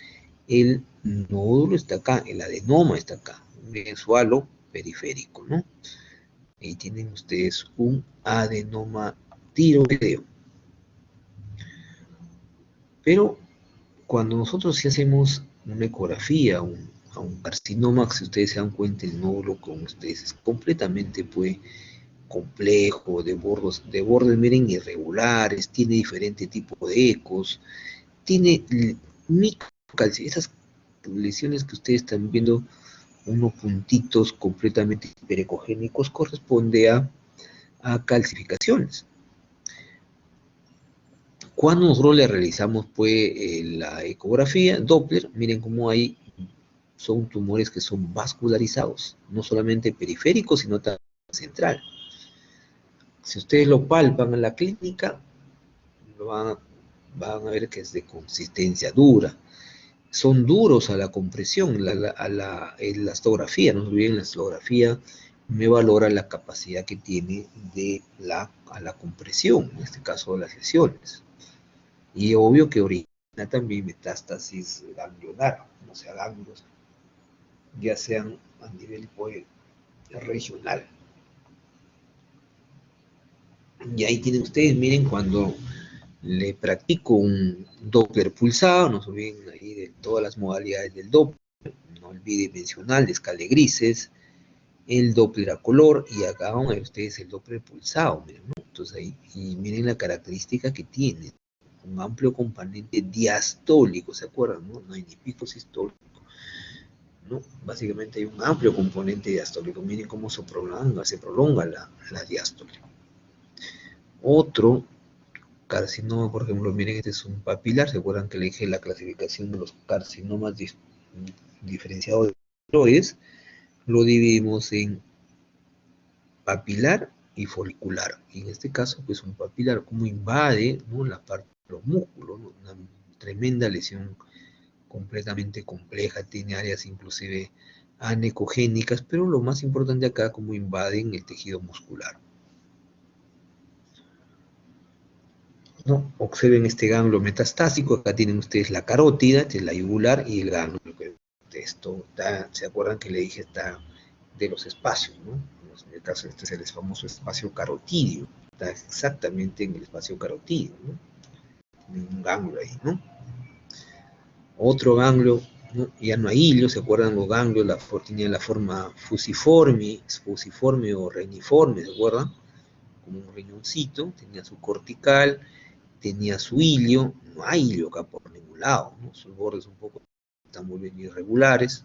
el nódulo está acá, el adenoma está acá, miren su halo periférico, ¿no? Ahí tienen ustedes un adenoma tiroideo. Pero cuando nosotros sí hacemos una ecografía a un carcinoma, si ustedes se dan cuenta, el nódulo con ustedes es completamente pues, complejo, de bordes, miren, irregulares, tiene diferente tipo de ecos, tiene microcalcio, esas lesiones que ustedes están viendo, unos puntitos completamente hiperecogénicos, corresponde a calcificaciones. Cuando nosotros le realizamos pues, la ecografía Doppler, miren cómo hay, son tumores que son vascularizados, no solamente periféricos, sino también central. Si ustedes lo palpan en la clínica, van a ver que es de consistencia dura. Son duros a la compresión, en la elastografía, no olviden, la elastografía me valora la capacidad que tiene a la compresión, en este caso de las lesiones. Y obvio que origina también metástasis ganglionar, o sea, ganglios, ya sean a nivel pues, regional. Y ahí tienen ustedes, miren, cuando le practico un Doppler pulsado, no se olviden ahí de todas las modalidades del Doppler, no olviden mencionar la escala de grises, el Doppler a color, y acá van a ver ustedes el Doppler pulsado, miren, ¿no? Entonces ahí, y miren la característica que tiene, un amplio componente diastólico, ¿se acuerdan? No hay ni pico sistólico, ¿no? Básicamente hay un amplio componente diastólico, miren cómo se prolonga la diástole. Otro carcinoma, por ejemplo, miren, este es un papilar, ¿se acuerdan que le dije la clasificación de los carcinomas diferenciados de tiroides? Lo dividimos en papilar y folicular. Y en este caso, pues un papilar, como invade, ¿no?, la parte de los músculos, ¿no? Una tremenda lesión completamente compleja, tiene áreas inclusive anecogénicas, pero lo más importante acá, como invaden el tejido muscular. ¿No? Observen este ganglio metastásico, acá tienen ustedes la carótida, este es la yugular, y el ganglio. Esto está, ¿se acuerdan que le dije? Está de los espacios, ¿no? En el caso, este es el famoso espacio carotidio, está exactamente en el espacio carotidio, ¿no? Tiene un ganglio ahí, ¿no? Otro ganglio, ¿no? Ya no hay hilo, ¿se acuerdan los ganglios? Tenía la forma fusiforme o reniforme, ¿se acuerdan? Como un riñoncito, tenía su cortical, tenía su hilio, no hay hilio acá por ningún lado, ¿no? Sus bordes un poco están muy bien irregulares,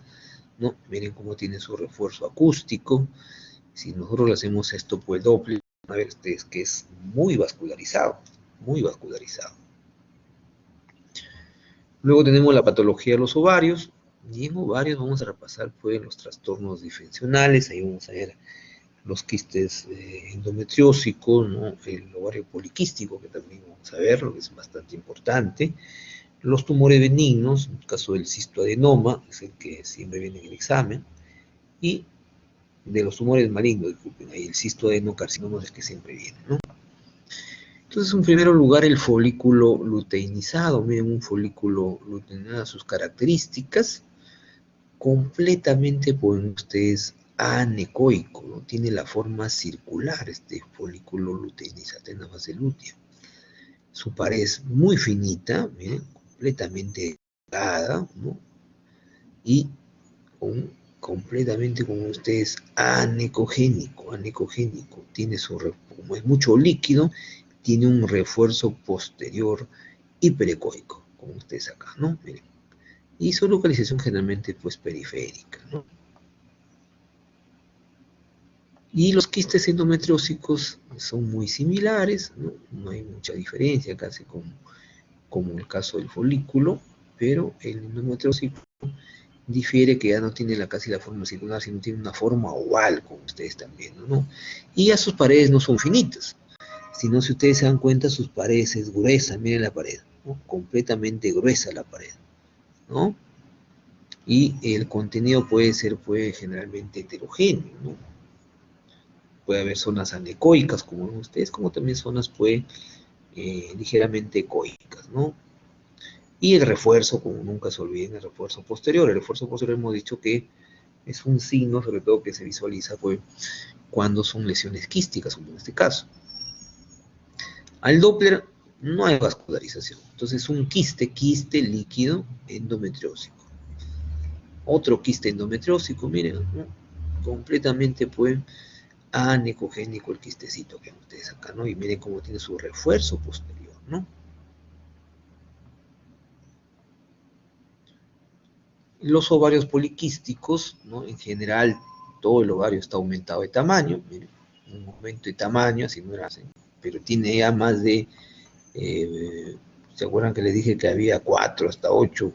¿no? Miren cómo tiene su refuerzo acústico. Si nosotros le hacemos esto por el Doppler, van a ver ustedes que es muy vascularizado, muy vascularizado. Luego tenemos la patología de los ovarios, y en ovarios vamos a repasar pues los trastornos disfuncionales, ahí vamos a ver los quistes endometriósicos, ¿no? El ovario poliquístico, que también vamos a verlo, que es bastante importante, los tumores benignos, en el caso del cistoadenoma, es el que siempre viene en el examen, y de los tumores malignos, disculpen, ahí el cistoadenocarcinoma es el que siempre viene, ¿no? Entonces, en primer lugar, el folículo luteinizado, miren, un folículo luteinizado, sus características, completamente, pueden ustedes, anecoico, ¿no? Tiene la forma circular este folículo luteinizado, en la base lútea. Su pared es muy finita, miren, completamente delgada, ¿no? Y completamente, como ustedes, anecogénico, tiene como es mucho líquido, tiene un refuerzo posterior hiperecoico, como ustedes acá, ¿no? Miren. Y su localización generalmente, pues, periférica, ¿no? Y los quistes endometriósicos son muy similares, ¿no? No hay mucha diferencia, casi como el caso del folículo, pero el endometriósico difiere que ya no tiene casi la forma circular, sino tiene una forma oval, como ustedes están viendo, ¿no? Y ya sus paredes no son finitas, sino, si ustedes se dan cuenta, sus paredes es gruesa, miren la pared, ¿no? Completamente gruesa la pared, ¿no? Y el contenido puede ser, pues, generalmente heterogéneo, ¿no? Puede haber zonas anecoicas, como ven ustedes, como también zonas, pues, ligeramente ecoicas, ¿no? Y el refuerzo, como nunca se olviden, el refuerzo posterior. El refuerzo posterior hemos dicho que es un signo, sobre todo, que se visualiza, pues, cuando son lesiones quísticas, como en este caso. Al Doppler no hay vascularización. Entonces, un quiste líquido endometriósico. Otro quiste endometriósico, miren, ¿no? Completamente, pues, anecogénico el quistecito que ven ustedes acá, ¿no? Y miren cómo tiene su refuerzo posterior, ¿no? Los ovarios poliquísticos, ¿no? En general, todo el ovario está aumentado de tamaño, miren, un aumento de tamaño, así no era así, pero tiene ya más de, ¿se acuerdan que les dije que había 4 hasta 8,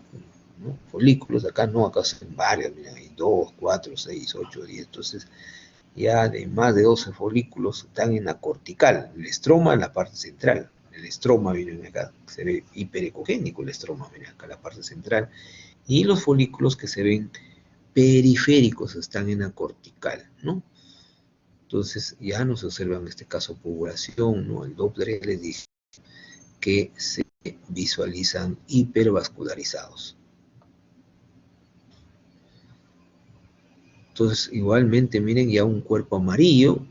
¿no?, folículos? Acá no, acá son varios, miren, hay 2, 4, 6, 8, 10, entonces ya de más de 12 folículos están en la cortical, el estroma en la parte central, el estroma, miren acá, se ve hiperecogénico el estroma, miren acá la parte central, y los folículos que se ven periféricos están en la cortical, ¿no? Entonces ya no se observa en este caso población, ¿no? El Doppler les dice que se visualizan hipervascularizados. Entonces, igualmente, miren, ya un cuerpo amarillo,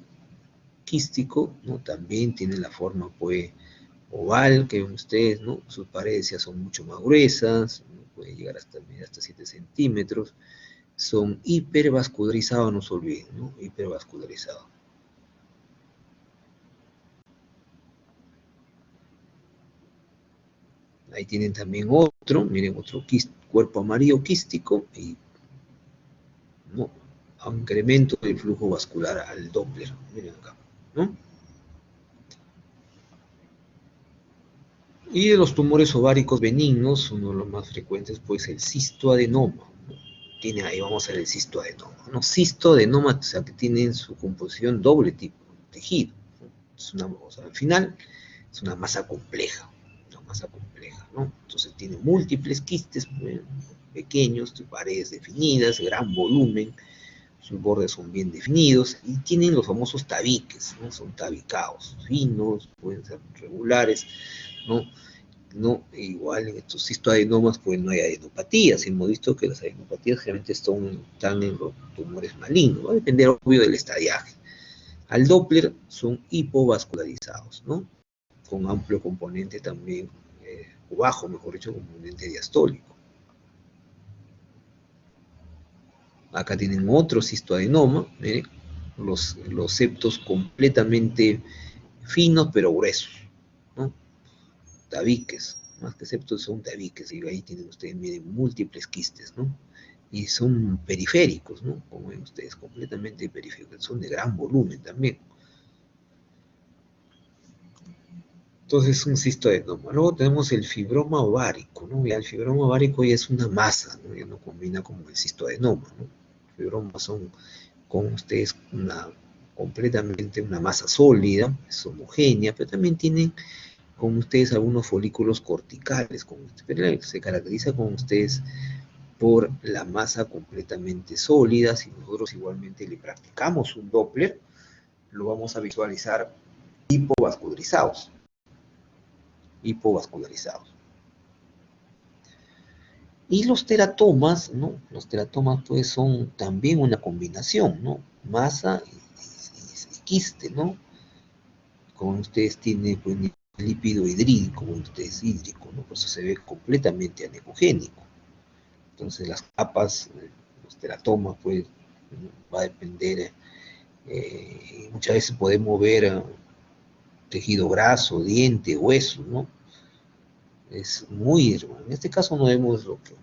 quístico, ¿no? También tiene la forma, pues, oval, que ven ustedes, ¿no? Sus paredes ya son mucho más gruesas, ¿no? Puede llegar hasta 7 centímetros, son hipervascularizados, no se olviden, ¿no? Hipervascularizados. Ahí tienen también otro, miren, otro cuerpo amarillo quístico y, ¿no? Incremento del flujo vascular al Doppler, miren acá, ¿no? Y de los tumores ováricos benignos, uno de los más frecuentes, pues el cistoadenoma. Tiene ahí, vamos a ver el cistoadenoma, ¿no? Cistoadenoma, o sea, que tiene en su composición doble tipo, tejido. Es una, o sea, al final, es una masa compleja, ¿no? Entonces tiene múltiples quistes pequeños, paredes definidas, gran volumen, sus bordes son bien definidos y tienen los famosos tabiques, ¿no? Son tabicados, finos, pueden ser regulares, ¿no? No, igual en estos cistoadenomas pues no hay adenopatías. Hemos visto que las adenopatías generalmente están en los tumores malignos, va a depender obvio del estadiaje. Al Doppler son hipovascularizados, ¿no? Con amplio componente también, o bajo, mejor dicho, componente diastólico. Acá tienen otro cistoadenoma, ¿eh? Los septos completamente finos pero gruesos, ¿no? Tabiques, más que septos son tabiques, y ahí tienen ustedes, miren, múltiples quistes, ¿no? Y son periféricos, ¿no? Como ven ustedes, completamente periféricos, son de gran volumen también. Entonces es un cistoadenoma. Luego tenemos el fibroma ovárico, ¿no? Ya el fibroma ovárico ya es una masa, ¿no? Ya no combina como el cistoadenoma, ¿no? Fibromas son, con ustedes, completamente una masa sólida, es homogénea, pero también tienen con ustedes algunos folículos corticales, pero se caracteriza con ustedes por la masa completamente sólida. Si nosotros igualmente le practicamos un Doppler, lo vamos a visualizar hipovascularizados, hipovascularizados. Y los teratomas, ¿no? Los teratomas pues son también una combinación, ¿no? Masa y quiste, ¿no? Como ustedes tienen pues, lípido hidrídico, como ustedes hídrico, ¿no? Por eso se ve completamente anemogénico. Entonces las capas, los teratomas, pues, va a depender, muchas veces podemos ver tejido graso, diente, hueso, ¿no? Es muy, en este caso no vemos lo que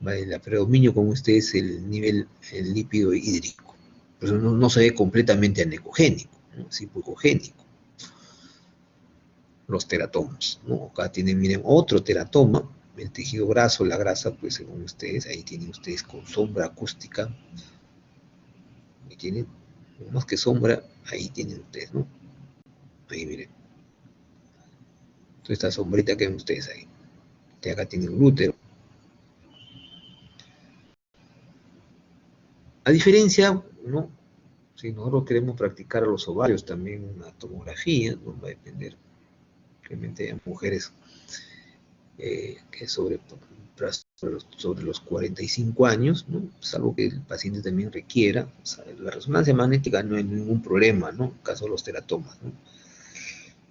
el predominio con ustedes el nivel, el lípido hídrico, pero no se ve completamente anecogénico, ¿no? Es hipogénico. Los teratomas, ¿no? Acá tienen, miren, otro teratoma, el tejido graso, la grasa, pues según ustedes, ahí tienen ustedes con sombra acústica, y tienen, más que sombra, ahí tienen ustedes, ¿no? Ahí miren, toda esta sombrita que ven ustedes ahí. Y acá tienen el útero. A diferencia, ¿no? Si nosotros queremos practicar a los ovarios también una tomografía, ¿no? Va a depender, realmente hay mujeres que sobre los 45 años, ¿no? Es algo que el paciente también requiera. O sea, la resonancia magnética no hay ningún problema, ¿no? En caso de los teratomas, ¿no?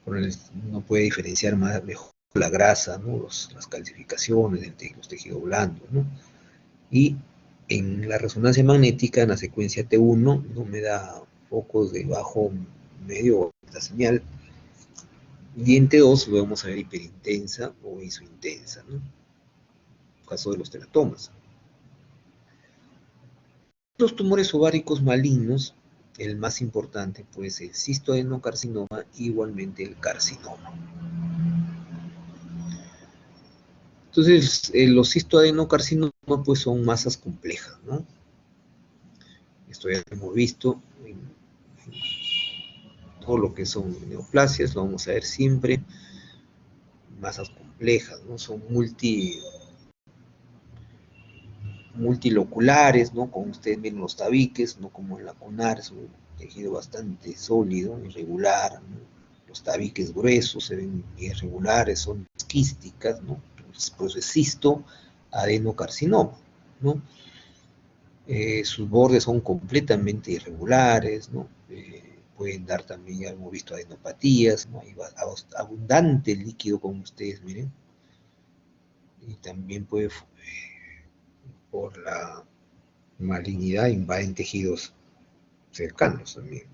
Uno puede diferenciar mejor la grasa, ¿no? Las calcificaciones, los tejidos blandos, ¿no? Y en la resonancia magnética, en la secuencia T1, no me da focos de bajo, medio, la señal. Y en T2 lo vamos a ver hiperintensa o isointensa, ¿no? En caso de los teratomas. Los tumores ováricos malignos, el más importante, pues el cistoadenocarcinoma, igualmente el carcinoma. Entonces, los cistoadenocarcinomas pues son masas complejas, ¿no? Esto ya lo hemos visto en todo lo que son neoplasias, lo vamos a ver siempre, masas complejas, ¿no? Son multiloculares, ¿no? Como ustedes ven los tabiques, no como en la conar, es un tejido bastante sólido, irregular, ¿no? Los tabiques gruesos se ven irregulares, son quísticas, ¿no? Por eso es cistoadenocarcinoma, ¿no? Sus bordes son completamente irregulares, ¿no? Pueden dar también, ya hemos visto, adenopatías, ¿no? Hay abundante líquido, como ustedes miren, y también puede, por Malignidad invaden tejidos cercanos también.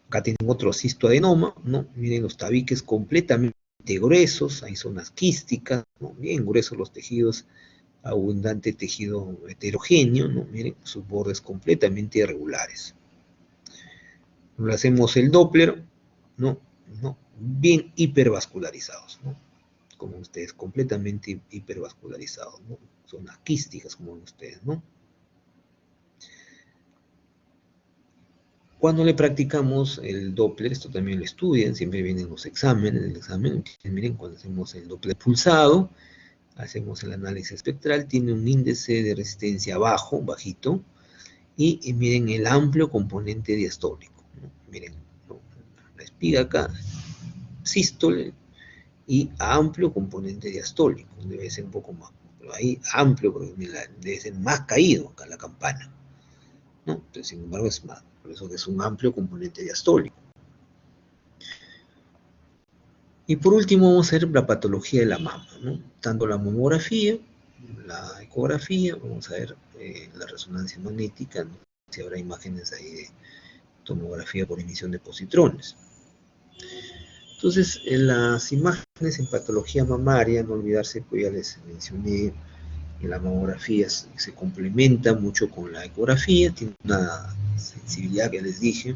Acá tienen otro cistoadenoma, ¿no? Miren los tabiques completamente gruesos, hay zonas quísticas, ¿no? Bien gruesos los tejidos, abundante tejido heterogéneo, ¿no? Miren, sus bordes completamente irregulares. Le hacemos el Doppler, ¿no? ¿No? Bien hipervascularizados, ¿no? Como ustedes, completamente hipervascularizados, ¿no? Zonas quísticas, como ustedes, ¿no? Cuando le practicamos el Doppler, esto también lo estudian, siempre vienen los exámenes, el examen, miren, cuando hacemos el Doppler pulsado, hacemos el análisis espectral, tiene un índice de resistencia bajo, bajito, y miren el amplio componente diastólico, ¿no? Miren, ¿no? La espiga acá, sístole, y amplio componente diastólico, debe ser un poco más, pero ahí amplio, porque debe ser más caído acá la campana, ¿no? Entonces, sin embargo, es más, por eso que es un amplio componente diastólico. Y por último vamos a ver la patología de la mama, ¿no? Tanto la mamografía, la ecografía, vamos a ver la resonancia magnética, ¿no? Si habrá imágenes ahí de tomografía por emisión de positrones. Entonces, en las imágenes en patología mamaria, no olvidarse, pues ya les mencioné que la mamografía se complementa mucho con la ecografía, tiene una sensibilidad que les dije,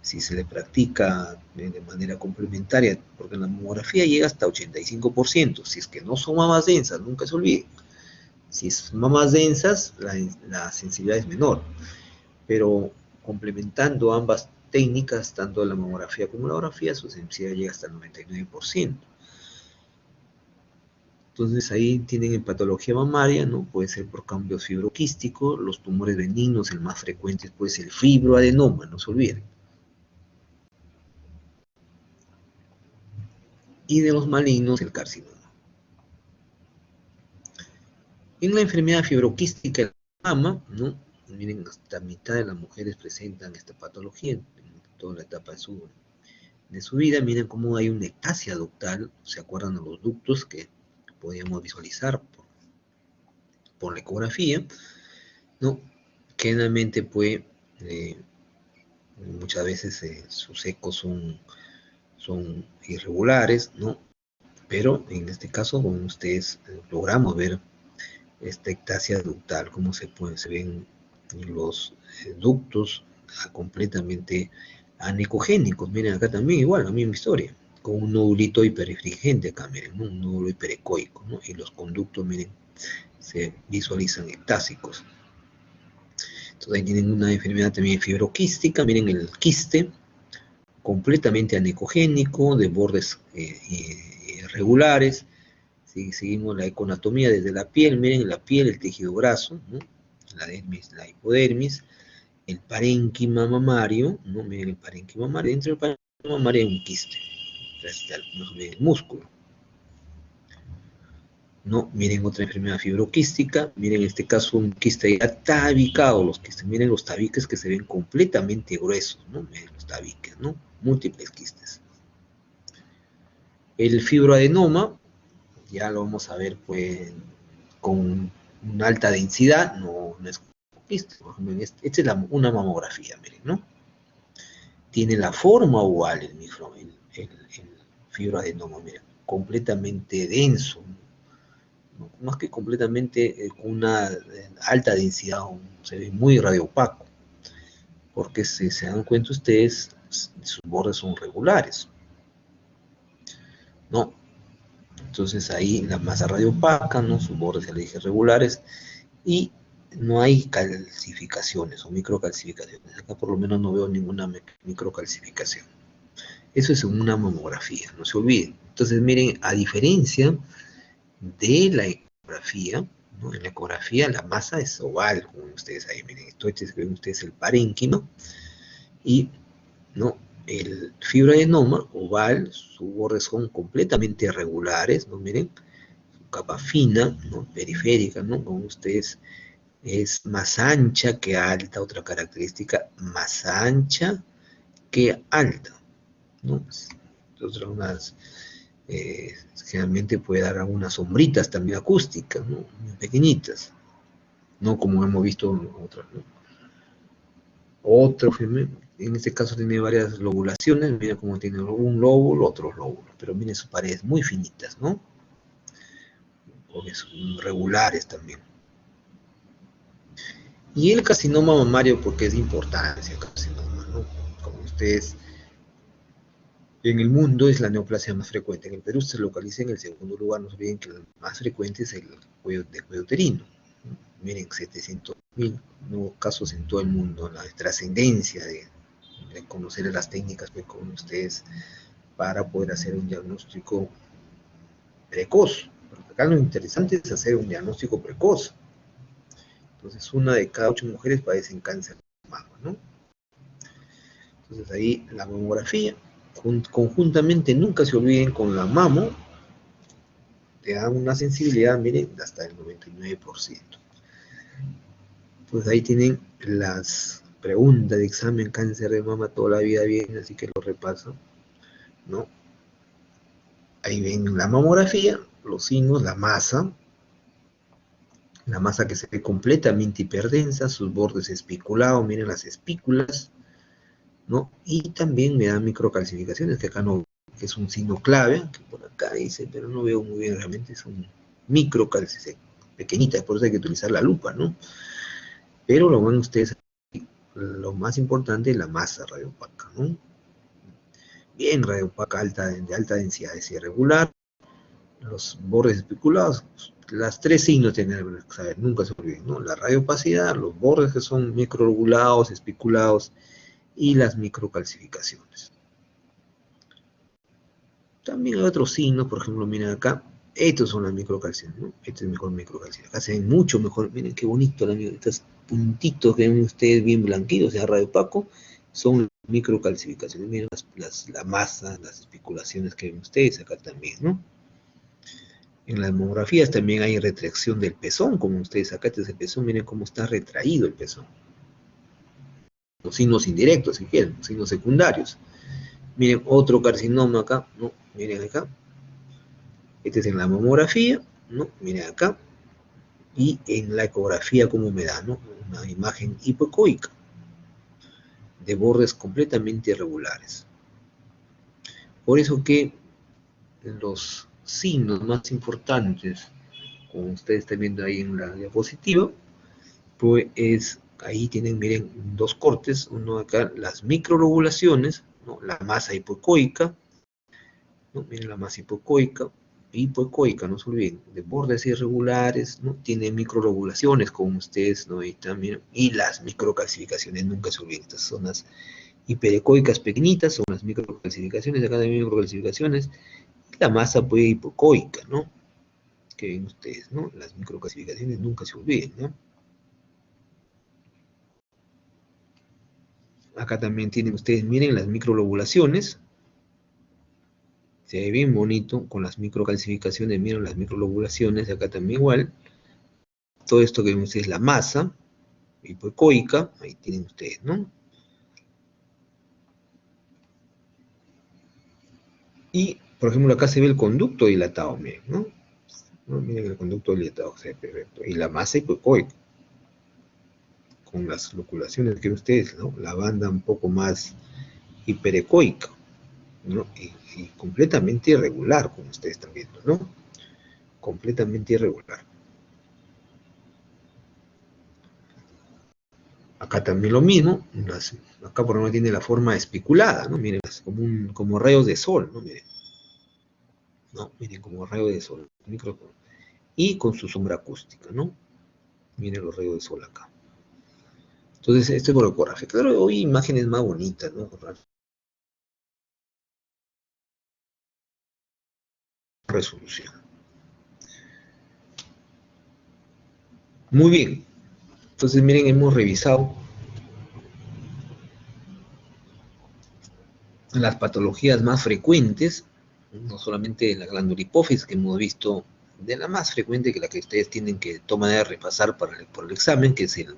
si se le practica de manera complementaria, porque la mamografía llega hasta 85%, si es que no son mamas densas, nunca se olviden. Si son mamas densas, la sensibilidad es menor, pero complementando ambas técnicas, tanto la mamografía como la ecografía, su sensibilidad llega hasta el 99%. Entonces ahí tienen en patología mamaria, ¿no? Puede ser por cambios fibroquísticos, los tumores benignos, el más frecuente puede ser el fibroadenoma, no se olviden. Y de los malignos, el carcinoma. En la enfermedad fibroquística de la mama, ¿no? Miren, hasta mitad de las mujeres presentan esta patología en toda la etapa de su vida. Miren cómo hay una ectasia ductal, ¿se acuerdan de los ductos que podíamos visualizar por la ecografía? ¿No? Generalmente, pues, muchas veces sus ecos son irregulares, ¿no? Pero en este caso, como ustedes logramos ver esta ectasia ductal, como se ven los ductos completamente anecogénicos. Miren acá también igual, la misma historia, con un nodulito hiperefringente acá, miren, ¿no? Un nódulo hiperecoico, ¿no? Y los conductos, miren, se visualizan ectásicos. Entonces ahí tienen una enfermedad también fibroquística, miren el quiste, completamente anecogénico, de bordes irregulares. Si seguimos la ecoanatomía desde la piel, miren la piel, el tejido graso, ¿no? La dermis, la hipodermis, el parénquima mamario, ¿no? Miren el parénquima mamario, dentro del parénquima mamario hay un quiste, el músculo. ¿No? Miren otra enfermedad fibroquística, miren en este caso un quiste ya tabicado, los quistes, miren los tabiques que se ven completamente gruesos, ¿no? Miren los tabiques, ¿no? Múltiples quistes. El fibroadenoma, ya lo vamos a ver pues con una alta densidad, no es quiste, por ejemplo, esta es una mamografía, miren, ¿no? Tiene la forma oval el fibroadenoma, miren, completamente denso, más que completamente con una alta densidad, se ve muy radiopaco, porque si se dan cuenta ustedes, sus bordes son regulares, ¿no? Entonces ahí la masa radiopaca, ¿no? Sus bordes, ya le dije, regulares, y no hay calcificaciones o microcalcificaciones. Acá por lo menos no veo ninguna microcalcificación. Eso es una mamografía, no se olviden. Entonces miren, a diferencia de la ecografía, ¿no? En la ecografía la masa es oval, como ustedes ahí miren, esto ven ustedes el parénquima, y ¿no? El fibroadenoma oval, sus bordes son completamente regulares, ¿no? Miren, su capa fina, ¿no? Periférica, ¿no? Como ustedes, es más ancha que alta, otra característica, más ancha que alta, ¿no? Entonces, unas generalmente puede dar algunas sombritas también acústicas, ¿no? Muy pequeñitas. no como hemos visto en otras, ¿no? Otro, en este caso tiene varias lobulaciones, mira cómo tiene un lóbulo, otros lóbulos, pero miren sus paredes muy finitas, ¿no? O regulares también. Y el carcinoma mamario, porque es importante ese carcinoma, ¿no? Como ustedes, en el mundo es la neoplasia más frecuente. En el Perú se localiza en el segundo lugar, no se olviden que el más frecuente es el cuello uterino. Miren, 700.000 nuevos casos en todo el mundo, la trascendencia de conocer las técnicas que con ustedes para poder hacer un diagnóstico precoz. Porque acá lo interesante es hacer un diagnóstico precoz. Entonces, una de cada 8 mujeres padecen cáncer de mama, ¿no? Entonces, ahí la mamografía, conjuntamente nunca se olviden con la mamo, te dan una sensibilidad, miren, hasta el 99%. Pues ahí tienen las preguntas de examen cáncer de mama toda la vida bien, así que lo repaso, ¿no? Ahí ven la mamografía, los signos, la masa que se ve completamente hiperdensa, sus bordes espiculados, miren las espículas, ¿no? Y también me dan microcalcificaciones, que acá no, que es un signo clave, que por acá dice, pero no veo muy bien, realmente son microcalcificaciones pequeñitas, por eso hay que utilizar la lupa, ¿no? Pero lo van ustedes, lo más importante es la masa radiopaca, ¿no? Bien radiopaca alta, de alta densidad, es irregular, los bordes especulados, las tres signos tienen que saber, nunca se olviden, ¿no? La radiopacidad, los bordes que son microlobulados, especulados, y las microcalcificaciones. También hay otros signos, por ejemplo, miren acá, estos son las microcalcificaciones, ¿no? Este es mejor microcalcificación, acá se ven mucho mejor, miren qué bonito, estos puntitos que ven ustedes bien blanquitos, o sea, radiopaco, son microcalcificaciones, miren la masa, las especulaciones que ven ustedes acá también, ¿no? En las mamografías también hay retracción del pezón, como ustedes acá, este es el pezón, miren cómo está retraído el pezón. Los signos indirectos, si quieren, los signos secundarios. Miren, otro carcinoma acá, ¿no? Miren acá. Este es en la mamografía, ¿no? Miren acá. Y en la ecografía, como me da, ¿no? Una imagen hipoecoica, de bordes completamente irregulares. Por eso que los signos más importantes, como ustedes están viendo ahí en la diapositiva, pues es, ahí tienen, miren, dos cortes, uno acá, las microlobulaciones, ¿no? La masa hipoecoica, ¿no? Miren la masa hipoecoica, no se olviden, de bordes irregulares, ¿no? Tiene microlobulaciones, como ustedes, ¿no? Ahí también, y las microcalcificaciones, nunca se olviden, estas son las hiperecoicas pequeñitas, son las microcalcificaciones, acá también microcalcificaciones, y la masa pues hipocoica, ¿no? Que ven ustedes, ¿no? Las microcalcificaciones nunca se olviden, ¿no? Acá también tienen ustedes, miren las microlobulaciones, se ve bien bonito con las microcalcificaciones, miren las microlobulaciones, acá también igual. Todo esto que ven ustedes es la masa hipoecoica, ahí tienen ustedes, ¿no? Y, por ejemplo, acá se ve el conducto dilatado, miren, ¿no? Miren el conducto dilatado, se ve perfecto. Y la masa hipoecoica, con las loculaciones que ven ustedes, ¿no? La banda un poco más hiperecoica, ¿no? Y completamente irregular, como ustedes están viendo, ¿no? Completamente irregular. Acá también lo mismo, acá por lo menos tiene la forma especulada, ¿no? Miren, como rayos de sol, ¿no? Miren, ¿no? Miren, como rayos de sol, y con su sombra acústica, ¿no? Miren los rayos de sol acá. Entonces, esto es por ecografía. Claro, hoy imágenes más bonitas, ¿no? Resolución. Muy bien. Entonces, miren, hemos revisado las patologías más frecuentes, no solamente la glándula hipófisis que hemos visto, de la más frecuente, que la que ustedes tienen que tomar de repasar por el examen, que es el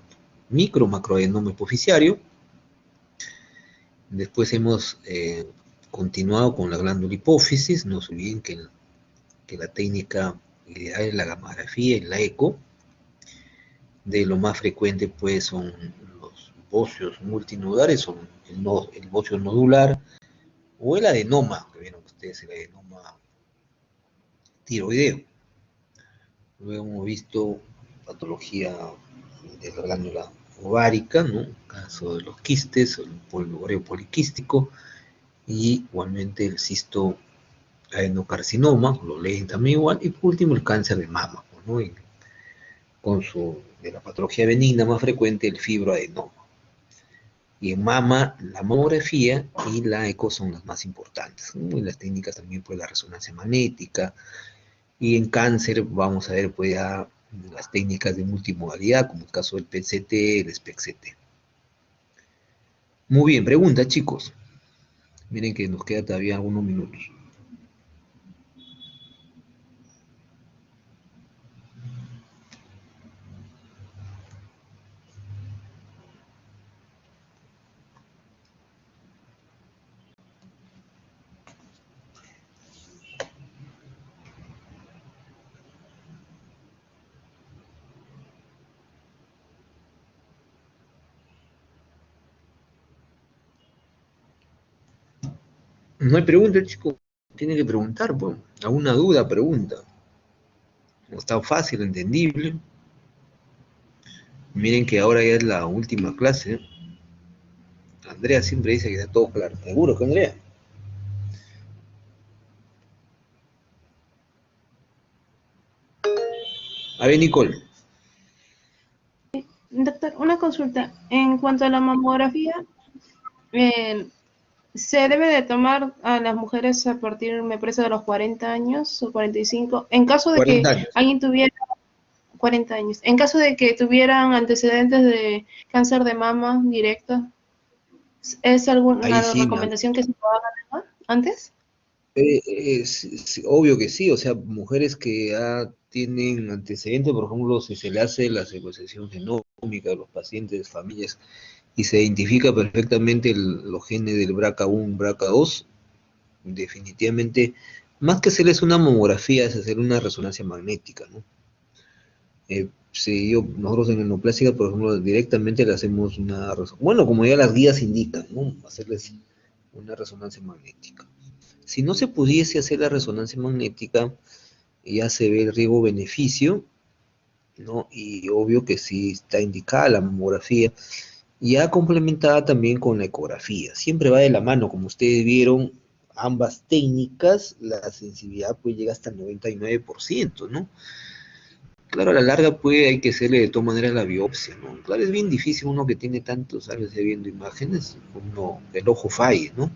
macroadenoma hipofisiario. Después hemos continuado con la glándula hipófisis, no se olviden que la técnica ideal es la gamografía y la eco. De lo más frecuente, pues, son los bocios multinodulares, son el bocio nodular o el adenoma, que vieron ustedes, el adenoma tiroideo. Luego hemos visto patología de la glándula ovárica, ¿no? En caso de los quistes, el ovario poliquístico, y igualmente el cisto adenocarcinoma, lo leen también igual, y por último el cáncer de mama, ¿no? Con de la patología benigna más frecuente, el fibroadenoma. Y en mama, la mamografía y la eco son las más importantes, ¿no? Y las técnicas también, pues, la resonancia magnética. Y en cáncer vamos a ver, pues, ya las técnicas de multimodalidad, como el caso del PET-CT, el SPECT-CT. Muy bien, pregunta, chicos. Miren que nos queda todavía algunos minutos. No hay pregunta, chicos. Tiene que preguntar, pues. ¿Alguna duda? Pregunta. Está fácil, entendible. Miren que ahora ya es la última clase. Andrea siempre dice que está todo claro. ¿Seguro que Andrea? A ver, Nicole. Doctor, una consulta. En cuanto a la mamografía, eh, ¿se debe de tomar a las mujeres a partir, me parece, de los 40 años o 45? En caso de 40 que años. alguien tuviera 40 años, en caso de que tuvieran antecedentes de cáncer de mama directo, ¿es Ahí alguna sí, recomendación que se pueda dar antes? obvio que sí, o sea, mujeres que ya tienen antecedentes, por ejemplo, si se le hace la secuenciación genómica de los pacientes, familias, y se identifica perfectamente los genes del BRCA1, BRCA2, definitivamente, más que hacerles una mamografía, es hacer una resonancia magnética, ¿no? Si nosotros en Enoplástica, por ejemplo, directamente le hacemos bueno, como ya las guías indican, ¿no? Hacerles una resonancia magnética. Si no se pudiese hacer la resonancia magnética, ya se ve el riesgo-beneficio, ¿no? Y obvio que sí está indicada la mamografía, ya complementada también con la ecografía. Siempre va de la mano, como ustedes vieron, ambas técnicas, la sensibilidad pues llega hasta el 99%, ¿no? Claro, a la larga hay que hacerle de todas maneras la biopsia, ¿no? Claro, es bien difícil uno que tiene tantos años de viendo imágenes, el ojo falle, ¿no?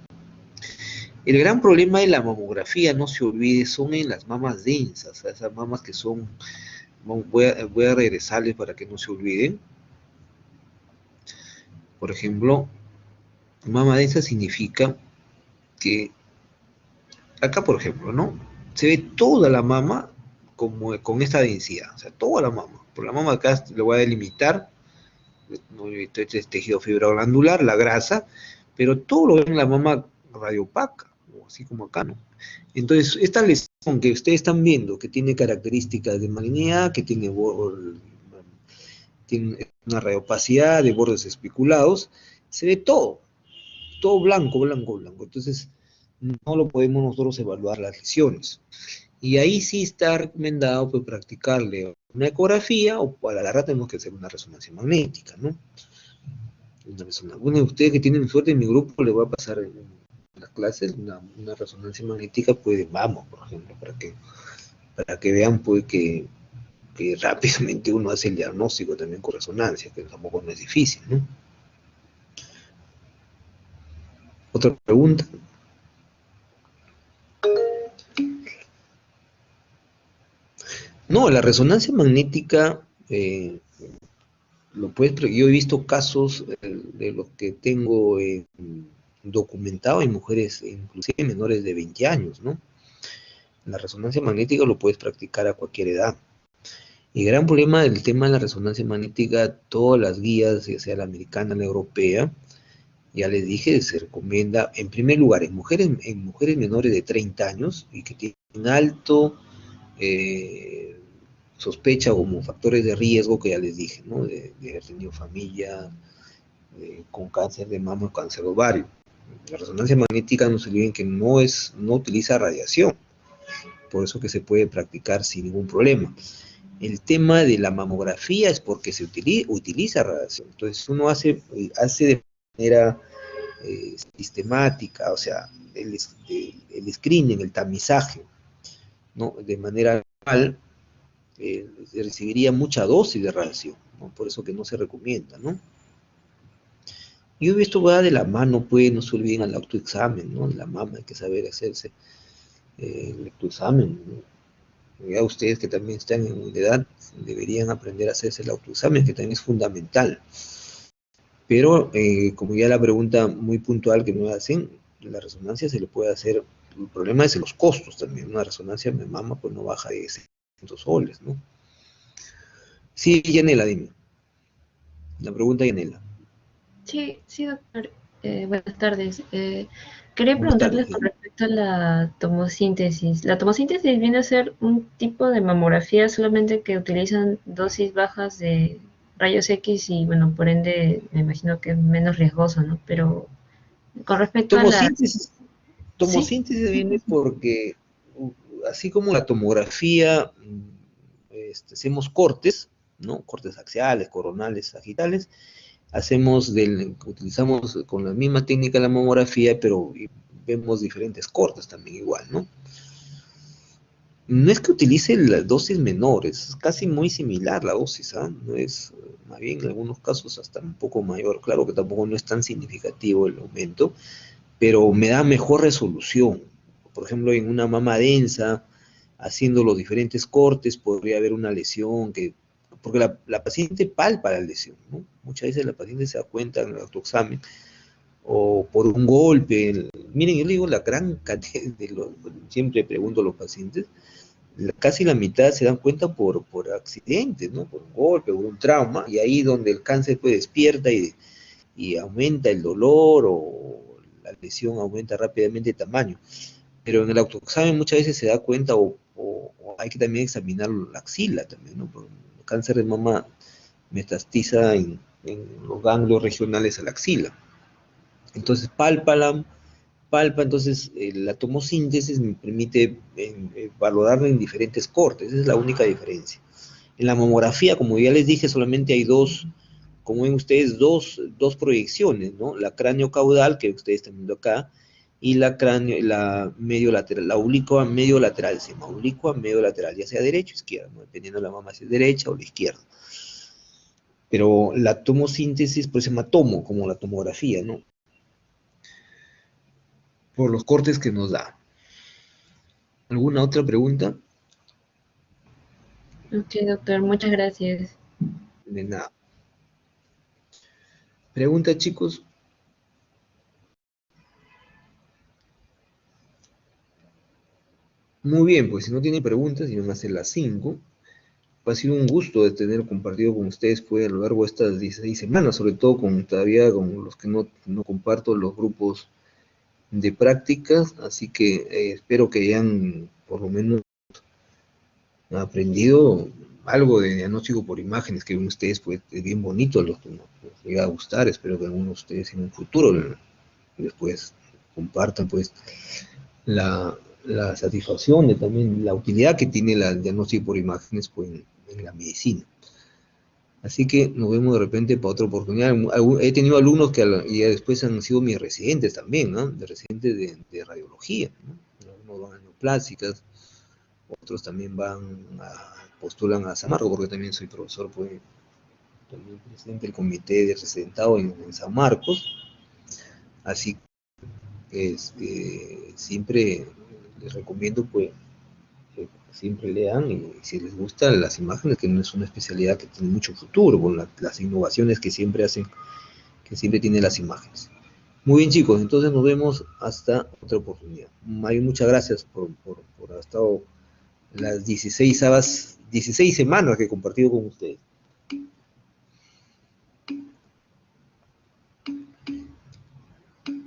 El gran problema de la mamografía, no se olvide, son en las mamas densas, esas mamas que son, voy a regresarles para que no se olviden. Por ejemplo, mama densa significa que, acá por ejemplo, ¿no? Se ve toda la mama como con esta densidad, o sea, toda la mama. Por la mama acá le voy a delimitar, ¿no? Este tejido fibroglandular, la grasa, pero todo lo ven en la mama radiopaca, ¿no? Así como acá, ¿no? Entonces, esta lesión que ustedes están viendo, que tiene características de malignidad, que tiene una radiopacidad de bordes espiculados, se ve todo blanco, blanco, blanco. Entonces, no lo podemos nosotros evaluar las lesiones. Y ahí sí está recomendado, pues, practicarle una ecografía, o para la rata tenemos que hacer una resonancia magnética, ¿no? Bueno, ustedes que tienen suerte, en mi grupo le voy a pasar en las clases una resonancia magnética, pues, de mama, por ejemplo, para que vean, pues, que rápidamente uno hace el diagnóstico también con resonancia, que tampoco no es difícil, ¿no? ¿Otra pregunta? No, la resonancia magnética, yo he visto casos de los que tengo documentado en mujeres, inclusive menores de 20 años, ¿no? La resonancia magnética lo puedes practicar a cualquier edad. Y el gran problema del tema de la resonancia magnética, todas las guías, ya sea la americana, la europea, ya les dije, se recomienda, en primer lugar, en mujeres menores de 30 años y que tienen alto, eh, sospecha como factores de riesgo que ya les dije, ¿no? De haber tenido familia con cáncer de mama o cáncer de ovario. La resonancia magnética no se olviden que no utiliza radiación, por eso que se puede practicar sin ningún problema. El tema de la mamografía es porque se utiliza radiación, entonces uno hace de manera sistemática, o sea, el screening, el tamizaje, ¿no? De manera normal, se recibiría mucha dosis de radiación, ¿no? Por eso que no se recomienda, ¿no? Y esto va de la mano, pues, no se olviden al autoexamen, ¿no? La mama hay que saber hacerse el autoexamen, ¿no? Ya ustedes que también están en edad deberían aprender a hacerse el autoexamen, que también es fundamental. Pero, como ya la pregunta muy puntual que me hacen, la resonancia se le puede hacer, el problema es los costos también, una resonancia de mama pues no baja de 600 soles, ¿no? Sí, Yanela, dime. La pregunta, Yanela. Sí, sí, doctor. Buenas tardes. Quería Buenas preguntarles tardes. con respecto a la tomosíntesis. La tomosíntesis viene a ser un tipo de mamografía solamente que utilizan dosis bajas de rayos X y, bueno, por ende, me imagino que es menos riesgoso, ¿no? Pero con respecto a la... Tomosíntesis, Sí, tomosíntesis viene porque, así como la tomografía, hacemos cortes, ¿no? Cortes axiales, coronales, sagitales, utilizamos con la misma técnica la mamografía, pero vemos diferentes cortes también igual, ¿no? No es que utilice las dosis menores, es casi muy similar la dosis, ¿ah? No es, más bien en algunos casos hasta un poco mayor, claro que tampoco no es tan significativo el aumento, pero me da mejor resolución. Por ejemplo, en una mama densa, haciendo los diferentes cortes, podría haber una lesión porque la paciente palpa la lesión, ¿no? Muchas veces la paciente se da cuenta en el autoexamen, o por un golpe. Miren, yo le digo la gran cantidad siempre pregunto a los pacientes, casi la mitad se dan cuenta por accidentes, ¿no? Por un golpe, por un trauma, y ahí donde el cáncer pues despierta y aumenta el dolor o la lesión aumenta rápidamente de tamaño. Pero en el autoexamen muchas veces se da cuenta o hay que también examinar la axila también, ¿no? Porque el cáncer de mama metastiza en los ganglios regionales a la axila. Entonces palpa, entonces la tomosíntesis me permite valorarla en diferentes cortes, esa es la única diferencia. En la mamografía, como ya les dije, solamente hay como ven ustedes, dos proyecciones, ¿no? La cráneo caudal, que ustedes están viendo acá, y la medio lateral, la oblicua medio lateral, se llama oblicua medio lateral, ya sea derecha o izquierda, ¿no? Dependiendo de la mama si es derecha o la izquierda. Pero la tomosíntesis, pues se llama tomo, como la tomografía, ¿no? Por los cortes que nos da. ¿Alguna otra pregunta? ok, doctor, muchas gracias. De nada. Pregunta, chicos. Muy bien, pues si no tiene preguntas, y van a ser las 5. Ha sido un gusto de tener compartido con ustedes pues, a lo largo de estas 16 semanas, sobre todo todavía con los que no comparto los grupos de prácticas, así que espero que hayan por lo menos aprendido algo de diagnóstico por imágenes que ven ustedes, pues es bien bonito, los que nos llega a gustar, espero que algunos de ustedes en un futuro después compartan pues la satisfacción de también la utilidad que tiene el diagnóstico por imágenes pues, en la medicina. Así que nos vemos de repente para otra oportunidad. He tenido alumnos que ya después han sido mis residentes también, ¿no? De residentes de radiología, ¿no? Algunos van a neoplásicas, otros también postulan a San Marcos, porque también soy profesor, pues, también presidente del comité de residentado en San Marcos. Así que siempre les recomiendo, pues, que siempre lean y si les gustan las imágenes, que no es una especialidad que tiene mucho futuro, con las innovaciones que siempre hacen, que siempre tienen las imágenes. Muy bien, chicos, entonces nos vemos hasta otra oportunidad. Mayo, muchas gracias por haber estado las 16 semanas que he compartido con ustedes.